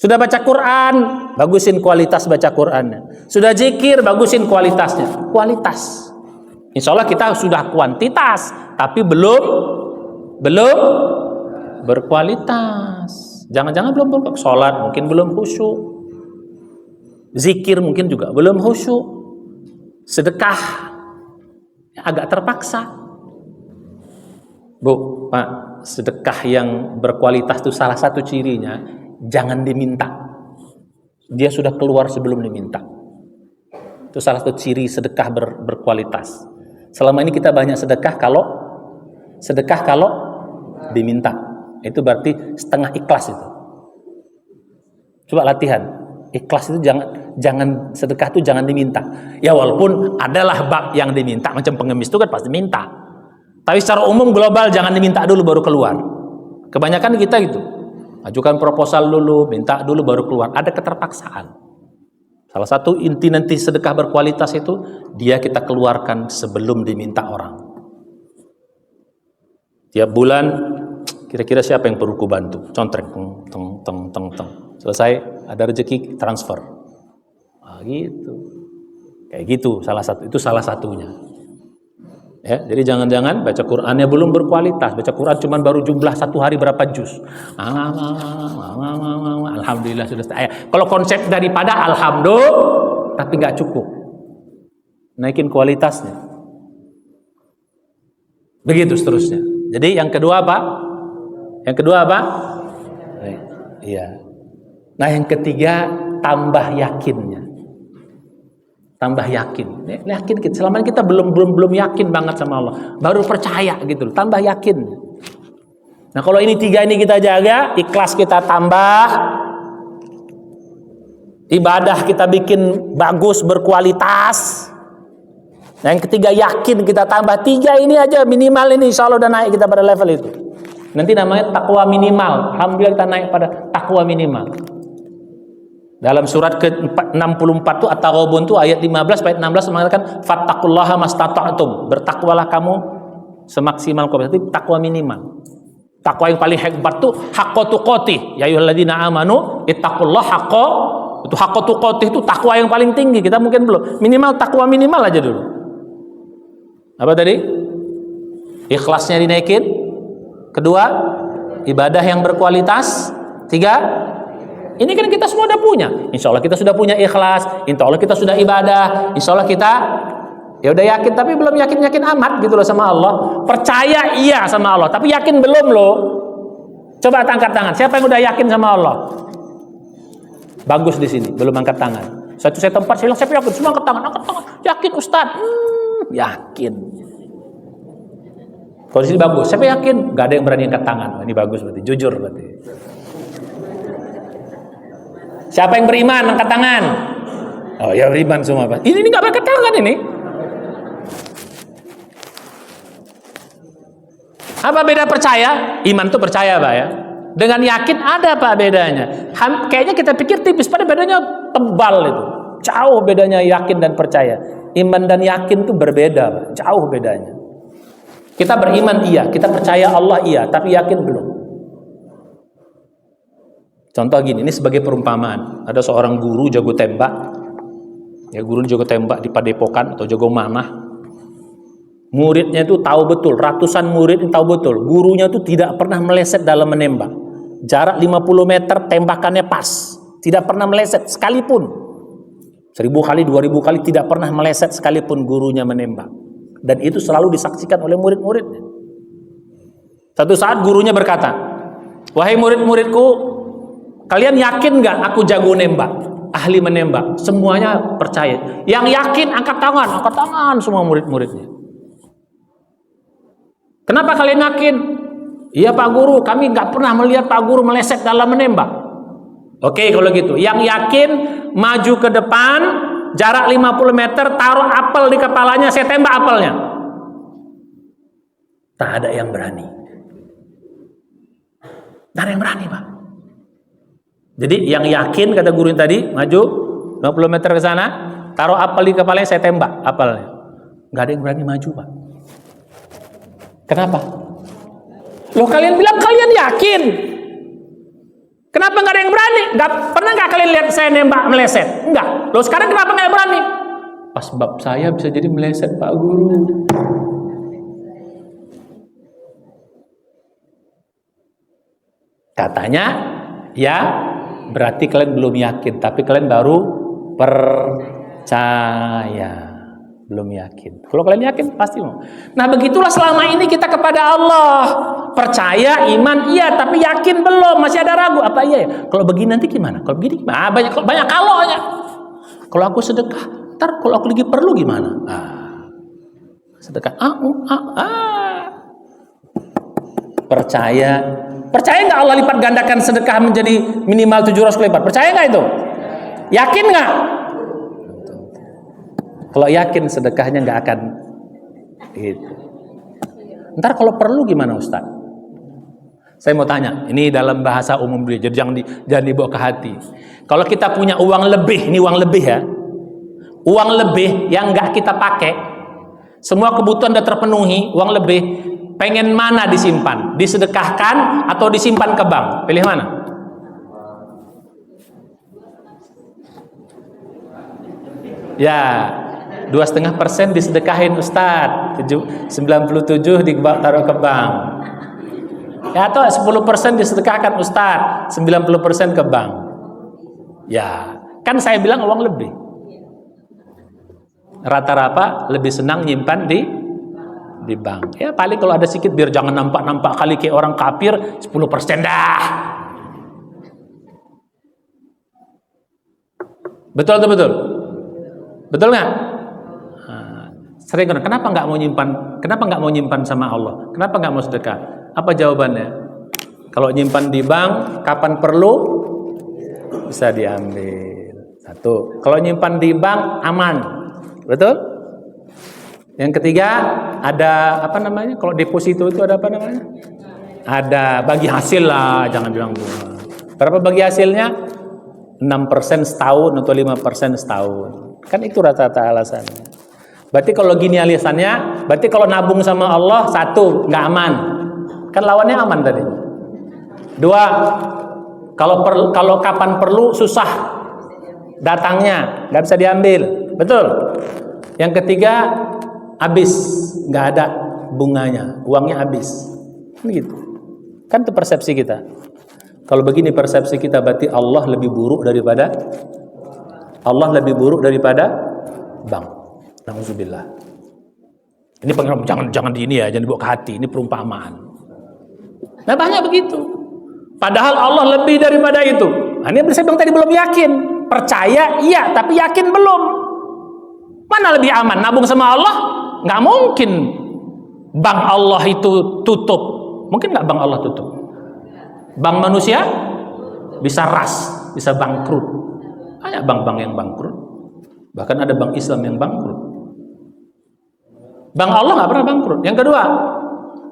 Sudah baca Quran, bagusin kualitas baca Qurannya. Sudah zikir, bagusin kualitasnya. Kualitas. Insya Allah kita sudah kuantitas, tapi belum berkualitas. Jangan-jangan belum berkualitas. Sholat mungkin belum khusyuk. Zikir mungkin juga belum khusyuk. Sedekah agak terpaksa. Bu, Pak, sedekah yang berkualitas itu salah satu cirinya jangan diminta. Dia sudah keluar sebelum diminta. Itu salah satu ciri sedekah berkualitas. Selama ini kita banyak sedekah kalau diminta. Itu berarti setengah ikhlas itu. Coba latihan. Ikhlas itu jangan sedekah itu jangan diminta. Ya walaupun adalah bab yang diminta, macam pengemis itu kan pasti minta. Tapi secara umum global jangan diminta dulu baru keluar. Kebanyakan kita gitu. Ajukan proposal dulu, minta dulu baru keluar. Ada keterpaksaan. Salah satu inti nanti sedekah berkualitas itu dia kita keluarkan sebelum diminta orang. Tiap bulan kira-kira siapa yang perlu ku bantu? Contrek, teng. Selesai ada rezeki transfer. Gitu. Kayak gitu salah satunya. Ya, jadi jangan-jangan baca Qur'annya belum berkualitas. Baca Qur'an cuma baru jumlah satu hari berapa juz. Alhamdulillah sudah selesai. Kalau konsep daripada alhamdulillah tapi nggak cukup. Naikin kualitasnya. Begitu seterusnya. Jadi yang kedua apa? Iya. Nah, yang ketiga tambah yakinnya. Tambah yakin. Yakin kita. Selama ini kita belum yakin banget sama Allah. Baru percaya gitu. Tambah yakin. Nah, kalau ini tiga ini kita jaga, ikhlas kita tambah, ibadah kita bikin bagus, berkualitas. Nah, yang ketiga yakin kita tambah. Tiga ini aja minimal ini insya Allah udah naik kita pada level itu. Nanti namanya takwa minimal. Alhamdulillah kita naik pada takwa minimal. Dalam surat ke-64 itu At-Taghabun itu ayat 15 ayat 16 mengatakan fattaqullaha mastata'tum. Bertakwalah kamu semaksimal kuasa. Itu takwa minimal. Takwa yang paling hebat tuh haqqa tuqatih. Ya ayyuhalladzina amanu ittaqullaha haqqa. Itu haqqa tuqatih itu takwa yang paling tinggi. Kita mungkin belum. Minimal takwa minimal aja dulu. Apa tadi? Ikhlasnya dinaikin. Kedua, ibadah yang berkualitas. Tiga, ini kan kita semua udah punya. Insya Allah kita sudah punya ikhlas. Insya Allah kita sudah ibadah. Insya Allah kita ya udah yakin tapi belum yakin amat gitu loh sama Allah. Percaya iya sama Allah tapi yakin belum loh. Coba angkat tangan. Siapa yang udah yakin sama Allah? Bagus di sini. Belum angkat tangan. Saya tempat saya bilang siapa yakin? Semua angkat tangan. Yakin Ustaz. Yakin. Kalau di sini bagus. Siapa yakin? Gak ada yang berani angkat tangan. Ini bagus berarti. Jujur berarti. Siapa yang beriman angkat tangan? Oh ya beriman semua Pak. Ini nggak angkat tangan ini. Apa beda percaya? Iman itu percaya Pak ya. Dengan yakin ada Pak bedanya. Kayaknya kita pikir tipis, pada bedanya tebal itu. Jauh bedanya yakin dan percaya. Iman dan yakin itu berbeda Pak. Jauh bedanya. Kita beriman iya, kita percaya Allah iya, tapi yakin belum. Contoh gini, ini sebagai perumpamaan. Ada seorang guru jago tembak. Ya, guru jago tembak di padepokan atau jago manah. Muridnya itu tahu betul, ratusan murid yang tahu betul. Gurunya itu tidak pernah meleset dalam menembak. Jarak 50 meter tembakannya pas. Tidak pernah meleset sekalipun. 1000 kali, 2000 kali tidak pernah meleset sekalipun gurunya menembak. Dan itu selalu disaksikan oleh murid-muridnya. Satu saat gurunya berkata, "Wahai murid-muridku, kalian yakin nggak aku jago nembak, ahli menembak?" Semuanya percaya. Yang yakin angkat tangan semua murid-muridnya. Kenapa kalian yakin? Iya Pak Guru, kami nggak pernah melihat Pak Guru meleset dalam menembak. Oke kalau gitu, yang yakin maju ke depan, jarak 50 meter, taruh apel di kepalanya, saya tembak apelnya. Tak ada yang berani. Tak ada yang berani Pak. Jadi yang yakin kata guru tadi maju 50 meter ke sana, taruh apel di kepalanya, saya tembak apelnya. Gak ada yang berani maju Pak. Kenapa? Loh kalian bilang kalian yakin. Kenapa gak ada yang berani? Pernah gak kalian lihat saya nembak meleset? Enggak. Loh sekarang kenapa gak berani? Pas bab saya bisa jadi meleset Pak Guru. Katanya ya berarti kalian belum yakin, tapi kalian baru percaya. Belum yakin. Kalau kalian yakin pasti mau. Nah begitulah selama ini kita kepada Allah. Percaya, iman, iya, tapi yakin belum. Masih ada ragu. Apa iya ya? Kalau begini nanti gimana? Kalau begini gimana? Banyak kalau aja. Kalau aku sedekah, Ntar kalau aku lagi perlu gimana? Sedekah. Percaya nggak Allah lipat gandakan sedekah menjadi minimal 700 kali lipat? Percaya nggak itu? Yakin nggak? Kalau yakin sedekahnya nggak akan itu. Ntar kalau perlu gimana Ustaz? Saya mau tanya, ini dalam bahasa umum dulu, jadi jangan dibawa ke hati. Kalau kita punya uang lebih, ini uang lebih ya, uang lebih yang nggak kita pakai, semua kebutuhan udah terpenuhi, uang lebih, pengen mana disimpan? Disedekahkan atau disimpan ke bank? Pilih mana? Ya, 2,5% disedekahin Ustadz, 97 taruh ke bank. Ya, atau 10% disedekahkan Ustadz, 90% ke bank. Ya, kan saya bilang uang lebih. Rata-rata lebih senang nyimpan di bank. Ya paling kalau ada sedikit biar jangan nampak kali kayak orang kafir, 10% dah. Betul atau betul? Betul nggak? Sering kan, kenapa nggak mau nyimpan sama Allah? Kenapa nggak mau sedekah? Apa jawabannya? Kalau nyimpan di bank, kapan perlu bisa diambil. Satu. Kalau nyimpan di bank aman, betul? Yang ketiga ada apa namanya? Kalau deposito itu ada apa namanya? Ada bagi hasil lah, jangan bilang bunga. Berapa bagi hasilnya? 6% setahun atau 5% setahun. Kan itu rata-rata alasannya. Berarti kalau gini alasannya, berarti kalau nabung sama Allah, satu, nggak aman. Kan lawannya aman tadi. Dua, kalau kapan perlu susah datangnya, nggak bisa diambil, betul. Yang ketiga, habis, nggak ada bunganya, uangnya habis, gitu. Kan itu persepsi kita. Kalau begini persepsi kita, berarti Allah lebih buruk daripada bank. Nauzubillah. Ini pengen jangan di ini ya, jangan dibawa ke hati. Ini perumpamaan. Nah banyak begitu. Padahal Allah lebih daripada itu. Nah, ini saya bilang tadi belum yakin. Percaya iya, tapi yakin belum. Mana lebih aman? Nabung sama Allah? Nggak mungkin. Bank Allah itu tutup. Mungkin nggak bank Allah tutup? Bank manusia bisa ras, bisa bangkrut. Banyak bank-bank yang bangkrut. Bahkan ada bank Islam yang bangkrut. Bank Allah nggak pernah bangkrut. Yang kedua,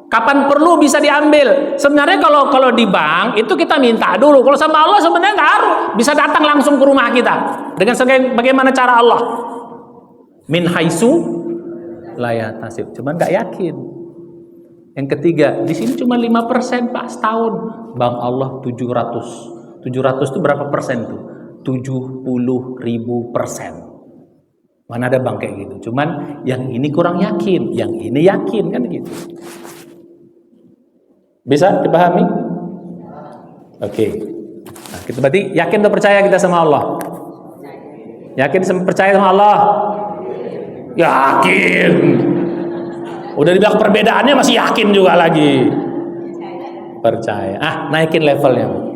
kapan perlu bisa diambil. Sebenarnya kalau di bank itu kita minta dulu. Kalau sama Allah sebenarnya nggak harus, bisa datang langsung ke rumah kita. Dengan bagaimana cara Allah? Min haitsu la yahtasib. Cuman nggak yakin. Yang ketiga, di sini cuma 5% Pak setahun. Bank Allah 700. 700 itu berapa persen tuh? 70.000%. Mana ada bank kayak gitu. Cuman yang ini kurang yakin, yang ini yakin kan gitu. Bisa dipahami? Oke. Nah, kita berarti yakin atau percaya kita sama Allah? Yakin percaya sama Allah? Yakin. Udah dibilang perbedaannya masih yakin juga lagi. Percaya. Naikin levelnya.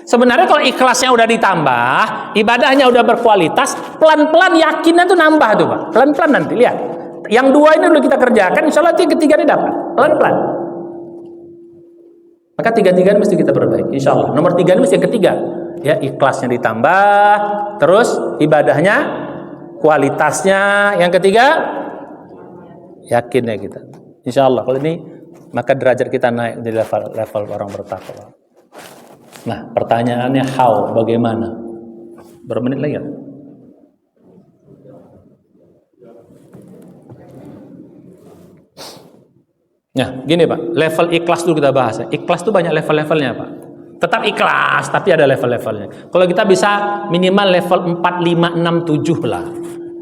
Sebenarnya kalau ikhlasnya udah ditambah, ibadahnya udah berkualitas, pelan-pelan yakinnya tuh nambah tuh Pak. Pelan-pelan nanti lihat. Yang dua ini dulu kita kerjakan, insya Allah yang ketiga ini dapat. Pelan-pelan. Maka tiga-tiga mesti kita perbaiki, insya Allah. Nomor 3 ini mesti yang ketiga. Ya, ikhlasnya ditambah, terus ibadahnya, kualitasnya. Yang ketiga, yakinnya kita. Insya Allah. Kalau ini, maka derajat kita naik di level orang bertakwa. Nah, pertanyaannya how, bagaimana? Berapa menit lagi ya? Nah, gini Pak, level ikhlas dulu kita bahas. Ikhlas itu banyak level-levelnya Pak. Tetap ikhlas, tapi ada level-levelnya. Kalau kita bisa minimal level 4, 5, 6, 7 lah.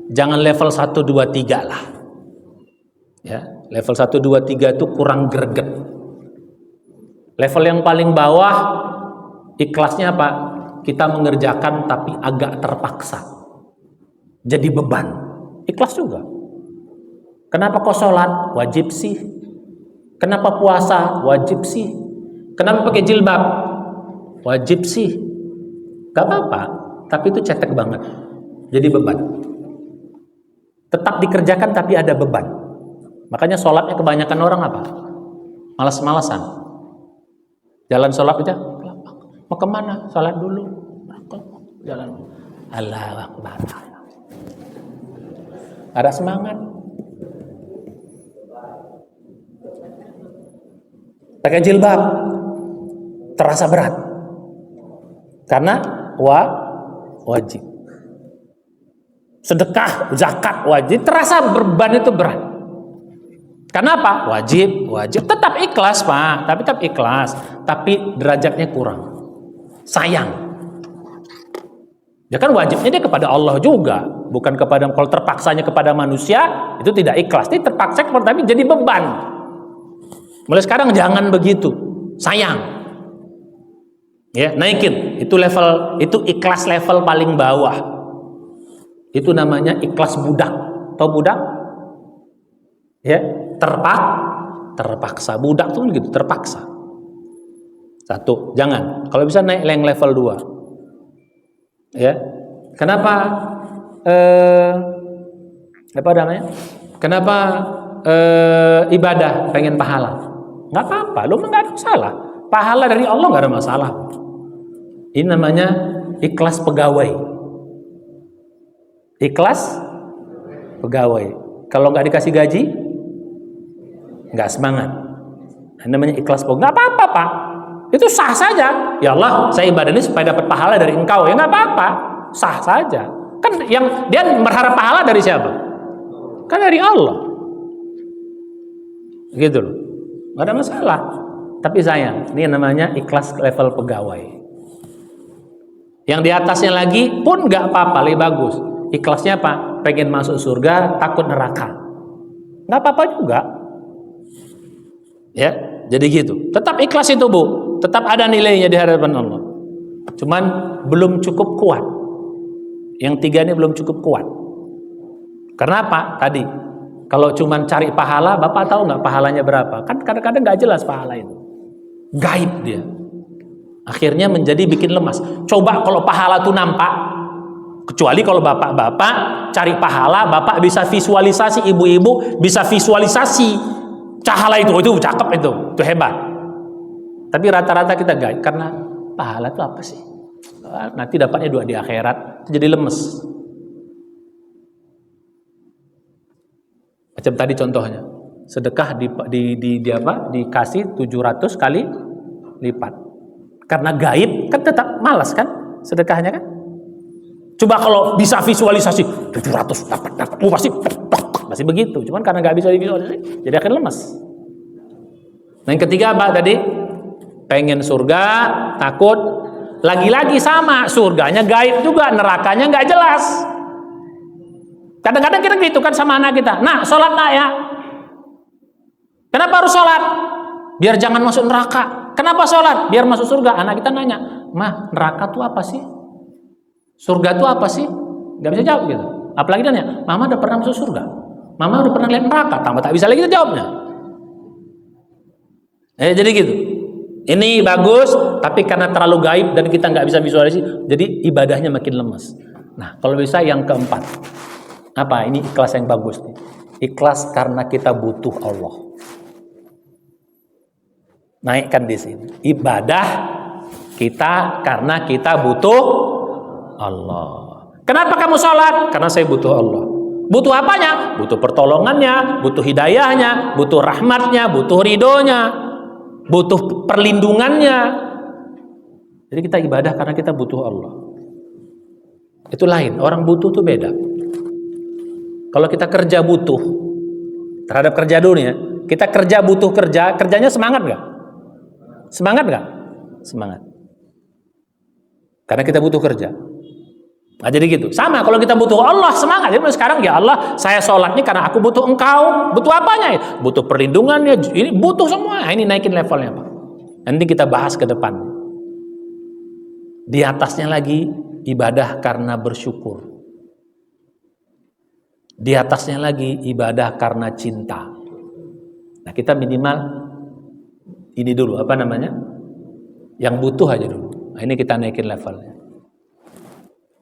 Jangan level 1, 2, 3 lah. Ya, level 1, 2, 3 itu kurang greget. Level yang paling bawah, ikhlasnya apa? Kita mengerjakan tapi agak terpaksa. Jadi beban. Ikhlas juga. Kenapa kok sholat? Wajib sih. Kenapa puasa? Wajib sih. Kenapa pakai jilbab? Wajib sih. Gak apa-apa. Tapi itu cetek banget. jadi beban. Tetap dikerjakan tapi ada beban. Makanya sholatnya kebanyakan orang apa? Malas-malasan. Jalan sholat aja, mau kemana? Sholat dulu. Jalan. Allahu Akbar. Ada semangat. Pakai jilbab terasa berat karena wajib. Sedekah, zakat wajib, terasa beban itu berat. Kenapa? Wajib. Tetap ikhlas, Pak. Tetap ikhlas, tapi derajatnya kurang. Sayang. Ya kan wajibnya dia kepada Allah juga, bukan kepada, kalau terpaksanya kepada manusia itu tidak ikhlas. Ini terpaksa tapi jadi beban. Mulai sekarang jangan begitu, sayang. Ya, naikin. Itu level, itu ikhlas level paling bawah. Itu namanya ikhlas budak. Tahu budak? Ya, terpaksa. Budak tuh gitu, terpaksa. Satu, jangan. Kalau bisa naik level 2. Ya. Kenapa apa namanya? Kenapa ibadah pengen pahala? Nggak apa-apa, lu nggak ada masalah. Pahala dari Allah nggak ada masalah. Ini namanya ikhlas pegawai. Ikhlas pegawai. Kalau nggak dikasih gaji, nggak semangat. Ini namanya ikhlas pegawai. Nggak apa-apa, Pak. Itu sah saja. Ya Allah, saya ibadah ini supaya dapat pahala dari Engkau. Ya nggak apa-apa, sah saja. Kan yang dia berharap pahala dari siapa? Kan dari Allah. Gitu loh. Nggak ada masalah. Tapi sayang, ini namanya ikhlas level pegawai. Yang di atasnya lagi pun nggak apa-apa, lebih bagus. Ikhlasnya apa? Pengen masuk surga, takut neraka. Nggak apa-apa juga. Ya, jadi gitu. Tetap ikhlas itu, Bu. Tetap ada nilainya di hadapan Allah. Cuman belum cukup kuat. Yang 3 ini belum cukup kuat. Karena apa? Tadi, kalau cuman cari pahala, Bapak tahu nggak pahalanya berapa? Kan kadang-kadang nggak jelas pahala itu. Gaib dia. Akhirnya menjadi bikin lemas. Coba kalau pahala itu nampak, kecuali kalau bapak-bapak cari pahala, bapak bisa visualisasi, ibu-ibu bisa visualisasi pahala itu cakep itu hebat. Tapi rata-rata kita gaib karena pahala itu apa sih? Nanti dapatnya 2 di akhirat, jadi lemes. Macam tadi contohnya, sedekah dikasih 700 kali lipat. Karena gaib kan tetap malas kan sedekahnya kan. Coba kalau bisa visualisasi 700 dapat pasti masih begitu. Cuman karena nggak bisa visualisasi, jadi akan lemas. Nah, yang ketiga apa tadi? Pengen surga, takut. Lagi-lagi sama, surganya gaib juga, nerakanya nggak jelas. Kadang-kadang kita gitu kan sama anak kita. Nah, sholat nak ya. Kenapa harus sholat? Biar jangan masuk neraka. Kenapa sholat? Biar masuk surga. Anak kita nanya, "Mah, neraka tuh apa sih? Surga tuh apa sih?" Gak bisa jawab gitu. Apalagi dia nanya, "Mama udah pernah masuk surga? Mama udah pernah lihat neraka?" Tambah tak bisa lagi kita jawabnya. Jadi gitu. Ini bagus, tapi karena terlalu gaib dan kita nggak bisa visualisasi, jadi ibadahnya makin lemes. Nah, kalau bisa yang keempat. Apa? Ini ikhlas yang bagus nih. Ikhlas karena kita butuh Allah. Naikkan di sini. Ibadah kita karena kita butuh Allah. Kenapa kamu sholat? Karena saya butuh Allah. Butuh apanya? Butuh pertolongannya, butuh hidayahnya, butuh rahmatnya, butuh ridhonya, butuh perlindungannya. Jadi kita ibadah karena kita butuh Allah. Itu lain. Orang butuh tuh beda. Kalau kita kerja butuh terhadap kerja dunia, kita kerja butuh kerja, kerjanya semangat nggak? Semangat nggak? Semangat. Karena kita butuh kerja. Nah, jadi gitu. Sama kalau kita butuh Allah, semangat. Jadi sekarang ya Allah, saya sholatnya karena aku butuh Engkau. Butuh apanya? Butuh perlindungannya. Ini butuh semua. Ini naikin levelnya, Pak. Nanti kita bahas ke depan. Di atasnya lagi ibadah karena bersyukur. Di atasnya lagi ibadah karena cinta. Nah, kita minimal ini dulu, apa namanya? Yang butuh aja dulu. Nah, ini kita naikin levelnya.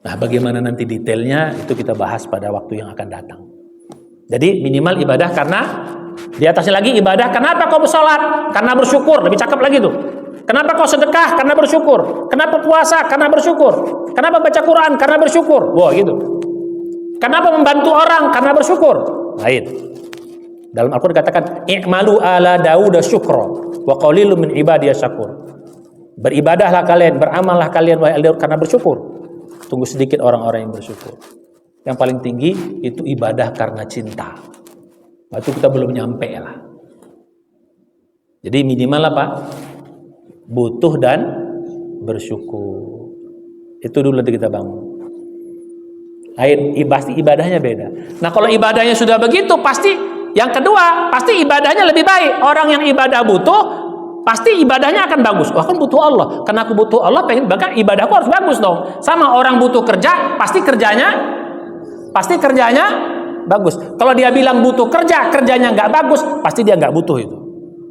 Nah, bagaimana nanti detailnya itu kita bahas pada waktu yang akan datang. Jadi minimal ibadah karena di atasnya lagi ibadah. Kenapa kau bersalat? Karena bersyukur. Lebih cakep lagi tuh. Kenapa kau sedekah? Karena bersyukur. Kenapa puasa? Karena bersyukur. Kenapa baca Quran? Karena bersyukur. Wah, gitu. Kenapa membantu orang? Karena bersyukur. Lain. Dalam Al-Quran dikatakan, i'malu ala Dawud syukra wa qalilun min ibadiyas syakur. Beribadahlah kalian, beramallah kalian wahai Daud karena bersyukur. Tunggu sedikit orang-orang yang bersyukur. Yang paling tinggi itu ibadah karena cinta. Itu kita belum nyampe lah. Jadi minimal apa? Butuh dan bersyukur. Itu dulu nanti kita bangun. Pasti ibadahnya beda. Nah, kalau ibadahnya sudah begitu, pasti yang kedua, pasti ibadahnya lebih baik. Orang yang ibadah butuh, pasti ibadahnya akan bagus. Wah, kan butuh Allah. Karena aku butuh Allah, pengen bahkan ibadahku harus bagus dong. Sama orang butuh kerja, pasti kerjanya bagus. Kalau dia bilang butuh kerja, kerjanya nggak bagus, pasti dia nggak butuh itu.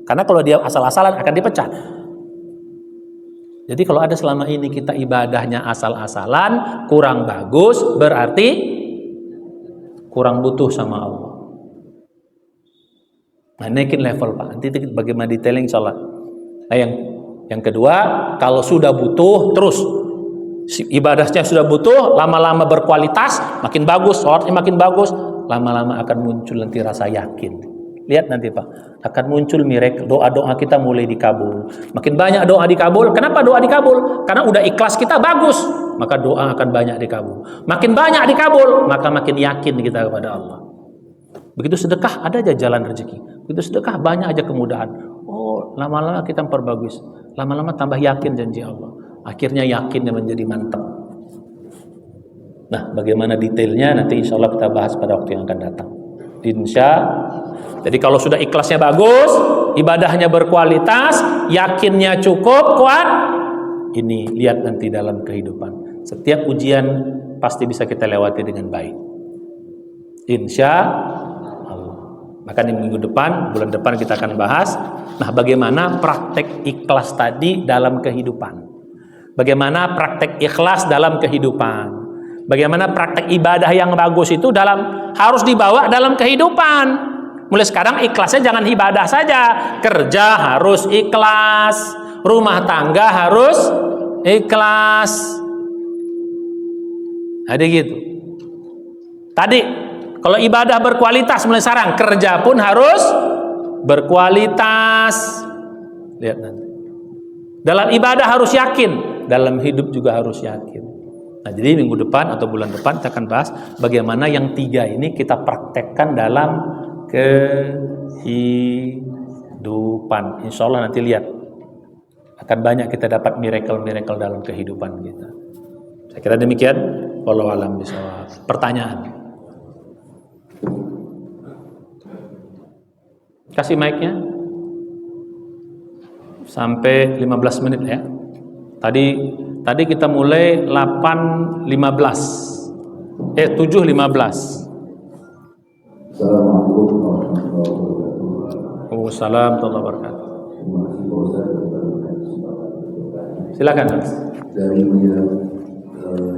Karena kalau dia asal-asalan akan dipecat. Jadi kalau ada selama ini kita ibadahnya asal-asalan, kurang bagus, berarti kurang butuh sama Allah. Nah, naikin level Pak. Nanti bagaimana detailing sholat. Nah, yang kedua, kalau sudah butuh terus ibadahnya sudah butuh, lama-lama berkualitas, makin bagus, sholatnya makin bagus, lama-lama akan muncul nanti rasa yakin. Lihat nanti Pak, akan muncul miracle, doa-doa kita mulai dikabul. Makin banyak doa dikabul. Kenapa doa dikabul? Karena udah ikhlas kita bagus, maka doa akan banyak dikabul. Makin banyak dikabul, maka makin yakin kita kepada Allah. Begitu sedekah, ada aja jalan rezeki. Begitu sedekah, banyak aja kemudahan. Oh, lama-lama kita memperbagus. Lama-lama tambah yakin janji Allah. Akhirnya yakinnya menjadi mantap. Nah, bagaimana detailnya nanti insya Allah kita bahas pada waktu yang akan datang. Jadi kalau sudah ikhlasnya bagus, ibadahnya berkualitas, yakinnya cukup kuat, ini lihat nanti dalam kehidupan. Setiap ujian pasti bisa kita lewati dengan baik. Insya Allah. Maka di minggu depan, bulan depan kita akan bahas. Nah, bagaimana praktek ikhlas tadi dalam kehidupan? Bagaimana praktek ikhlas dalam kehidupan? Bagaimana praktek ibadah yang bagus itu harus dibawa dalam kehidupan. Mulai sekarang ikhlasnya jangan ibadah saja. Kerja harus ikhlas, rumah tangga harus ikhlas. Ada gitu. Tadi kalau ibadah berkualitas, mulai sekarang kerja pun harus berkualitas. Lihat nanti. Dalam ibadah harus yakin, dalam hidup juga harus yakin. Nah, jadi minggu depan atau bulan depan kita akan bahas bagaimana yang 3 ini kita praktekkan dalam kehidupan. Insya Allah nanti lihat akan banyak kita dapat miracle dalam kehidupan kita. Saya kira demikian. Wallahu a'lam bishawab. Pertanyaan? Kasih mic-nya sampai 15 menit ya. Tadi kita mulai 8.15. 7.15. Assalamualaikum warahmatullahi wabarakatuh. Waalaikumsalam warahmatullahi wabarakatuh. Silakan Mas. Dari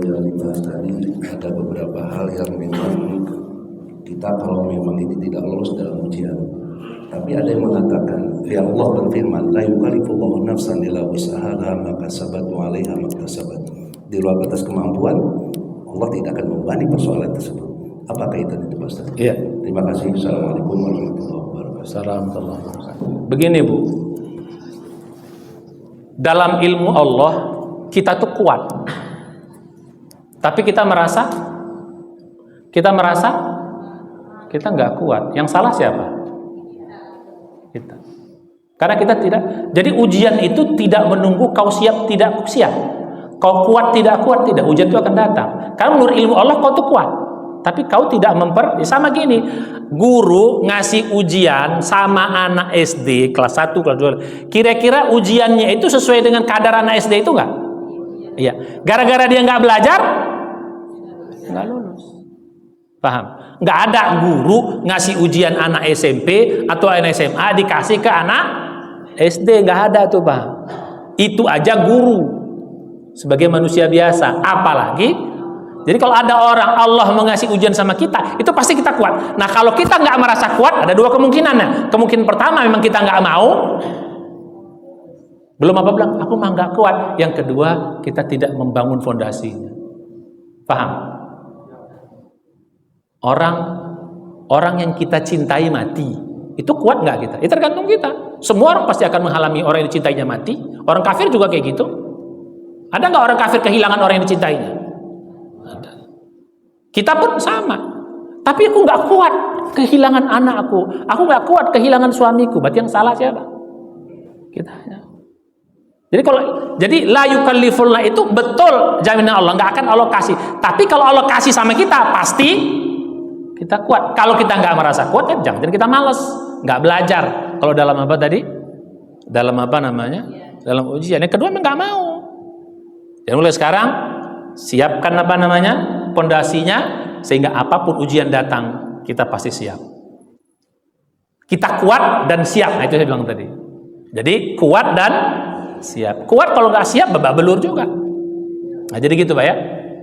yang dibahas tadi ada beberapa hal yang memang kita kalau memang ini tidak lolos dalam ujian. Tapi ada yang mengatakan, ya Allah berfirman, la yukallifullahu nafsan illa wus'aha ma kasabat wa 'alaiha ma kasabat. Di luar batas kemampuan, Allah tidak akan membebani persoalan tersebut. Apa kaitan itu, Pak Ustaz? Iya. Terima kasih. Assalamualaikum warahmatullahi wabarakatuh. Assalamualaikum. Begini Bu, dalam ilmu Allah kita tuh kuat, tapi kita merasa kita nggak kuat. Yang salah siapa? Kita. Karena kita tidak. Jadi ujian itu tidak menunggu kau siap tidak siap, kau kuat tidak kuat tidak. Ujian itu akan datang. Karena menurut ilmu Allah kau tuh kuat, tapi kau tidak sama gini. Guru ngasih ujian sama anak SD kelas 1, kelas 2. Kira-kira ujiannya itu sesuai dengan kadar anak SD itu nggak? Iya. Gara-gara dia nggak belajar, nggak lulus. Paham? Nggak ada guru ngasih ujian anak SMP atau anak SMA dikasih ke anak SD. Nggak ada tuh Pak. Itu aja guru sebagai manusia biasa. Apalagi Jadi kalau ada orang Allah mengasih ujian sama kita, itu pasti kita kuat. Nah kalau kita nggak merasa kuat, ada dua kemungkinan. Kemungkinan pertama memang kita nggak mau, belum apa bilang, aku mah nggak kuat. Yang kedua, kita tidak membangun fondasinya. Paham? Orang yang kita cintai mati, itu kuat nggak kita? Itu tergantung kita. Semua orang pasti akan menghalangi orang yang dicintainya mati. Orang kafir juga kayak gitu. Ada nggak orang kafir kehilangan orang yang dicintainya? Ada. Kita pun sama. Tapi aku nggak kuat kehilangan anak aku. Aku nggak kuat kehilangan suamiku. Berarti yang salah siapa? Kita. Jadi la yukallifullah itu betul jaminan Allah, nggak akan Allah kasih. Tapi kalau Allah kasih sama kita, pasti kita kuat. Kalau kita nggak merasa kuat, kan jangan kita malas, nggak belajar. Kalau dalam apa tadi? Dalam apa namanya? Dalam ujian. Yang kedua memang nggak mau. Jadi mulai sekarang siapkan apa namanya? Pondasinya, sehingga apapun ujian datang, kita pasti siap. Kita kuat dan siap. Nah, itu saya bilang tadi. Jadi kuat dan siap. Kuat kalau nggak siap babak belur juga. Nah jadi gitu Pak ya.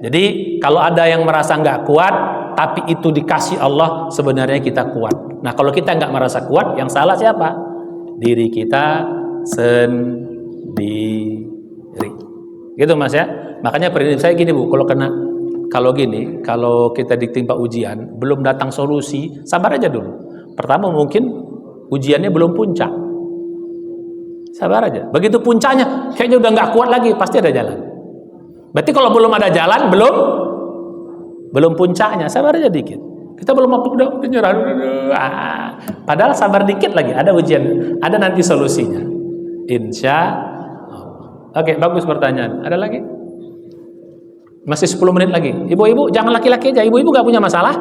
Jadi kalau ada yang merasa nggak kuat tapi itu dikasih Allah, sebenarnya kita kuat. Nah kalau kita nggak merasa kuat, yang salah siapa? Diri kita sendiri. Gitu Mas ya. Makanya prinsip saya gini Bu, kalau kita ditimpa ujian, belum datang solusi, sabar aja dulu. Pertama mungkin ujiannya belum puncak. Sabar aja. Begitu puncaknya, kayaknya udah nggak kuat lagi, pasti ada jalan. Berarti kalau belum ada jalan, belum puncaknya, sabar aja dikit. Kita belum mampu, udah nyerah. Padahal sabar dikit lagi, ada ujian, ada nanti solusinya. Insya Allah. Oke, bagus pertanyaan. Ada lagi? Masih 10 menit lagi. Ibu-ibu, jangan laki-laki aja. Ibu-ibu nggak punya masalah?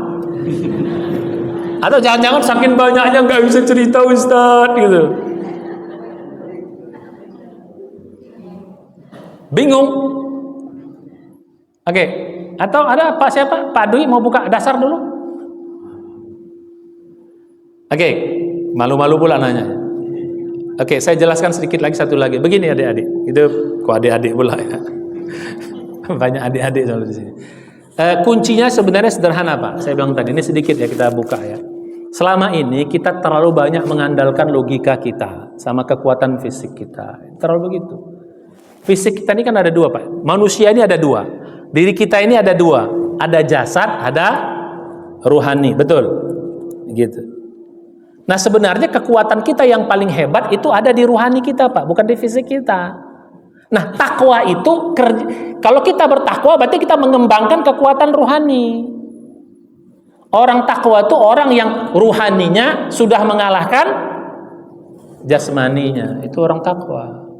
Atau jangan-jangan saking banyaknya nggak bisa cerita Ustadz gitu. Bingung? Oke. Atau ada siapa? Pak Dwi mau buka dasar dulu? Oke. Malu-malu pula nanya. Oke, saya jelaskan sedikit lagi, satu lagi. Begini adik-adik. Itu kok adik-adik pula ya. Banyak adik-adik selalu di sini. Kuncinya sebenarnya sederhana Pak. Saya bilang tadi, ini sedikit ya kita buka ya. Selama ini kita terlalu banyak mengandalkan logika kita sama kekuatan fisik kita. Terlalu begitu. Fisik kita ini kan ada dua Pak. Manusia ini ada dua. Diri kita ini ada dua. Ada jasad, ada ruhani. Betul? Gitu. Nah sebenarnya kekuatan kita yang paling hebat itu ada di ruhani kita Pak, bukan di fisik kita. Nah takwa itu, kalau kita bertakwa berarti kita mengembangkan kekuatan ruhani. Orang takwa itu orang yang ruhaninya sudah mengalahkan jasmaninya. Itu orang takwa.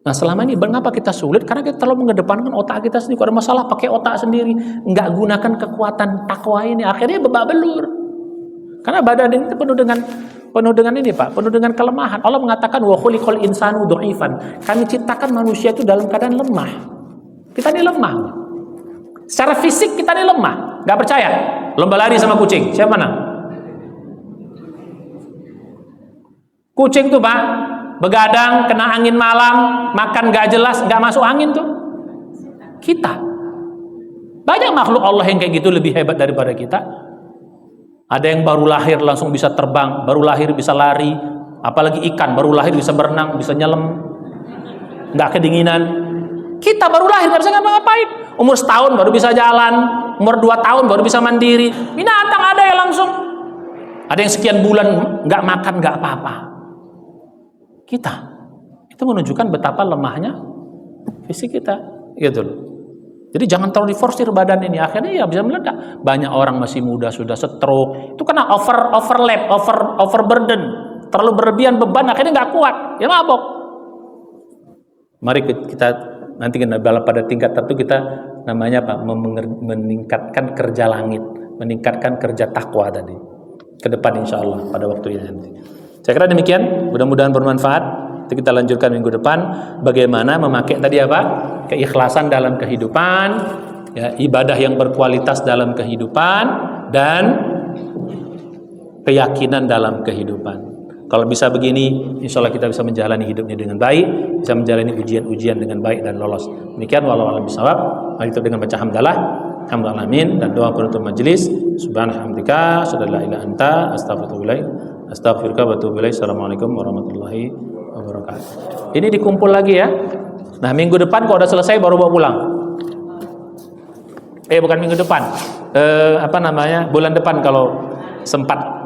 Nah selama ini mengapa kita sulit? Karena kita terlalu mengedepankan otak kita sendiri. Kalau ada masalah pakai otak sendiri, nggak gunakan kekuatan takwa ini, akhirnya babak belur. Karena badan ini penuh dengan ini Pak, penuh dengan kelemahan. Allah mengatakan wa khuliqal insanu dhaifan. Kami ciptakan manusia itu dalam keadaan lemah. Kita ini lemah. Secara fisik kita ini lemah. Nggak percaya? Lomba lari sama kucing, siapa menang? Kucing tuh Pak, begadang, kena angin malam, makan gak jelas, gak masuk angin tuh. Kita. Banyak makhluk Allah yang kayak gitu lebih hebat daripada kita. Ada yang baru lahir langsung bisa terbang, baru lahir bisa lari, apalagi ikan baru lahir bisa berenang, bisa nyelam, gak kedinginan. Kita baru lahir gak bisa ngapa-ngapain. Umur setahun baru bisa jalan, umur 2 tahun baru bisa mandiri. Binatang ada yang langsung, ada yang sekian bulan gak makan gak apa-apa. Kita itu menunjukkan betapa lemahnya fisik kita, gitu loh. Jadi jangan terlalu diforsir badan ini, akhirnya ya bisa meledak. Banyak orang masih muda sudah stroke, itu karena overburden, terlalu berlebihan beban, akhirnya nggak kuat, ya mabok. Mari kita nanti pada tingkat tertentu kita namanya apa? Meningkatkan kerja langit, meningkatkan kerja takwa tadi. Ke depan insya Allah pada waktu ini nanti. Saya kira demikian, mudah-mudahan bermanfaat. Nanti kita lanjutkan minggu depan bagaimana memakai tadi apa? Keikhlasan dalam kehidupan, ya, ibadah yang berkualitas dalam kehidupan, dan keyakinan dalam kehidupan. Kalau bisa begini, insya Allah kita bisa menjalani hidupnya dengan baik, bisa menjalani ujian-ujian dengan baik dan lolos. Demikian wallahu a'lam bishawab. Mari kita dengan baca hamdalah, hamdalah amin, dan doa penutup majelis. Subhanallah, sallallahu ila anta, astaghfiruka wa atubu ilaik. Assalamualaikum warahmatullahi wabarakatuh. Ini dikumpul lagi ya. Nah, minggu depan kalau udah selesai baru bawa pulang. Bukan minggu depan. Bulan depan kalau sempat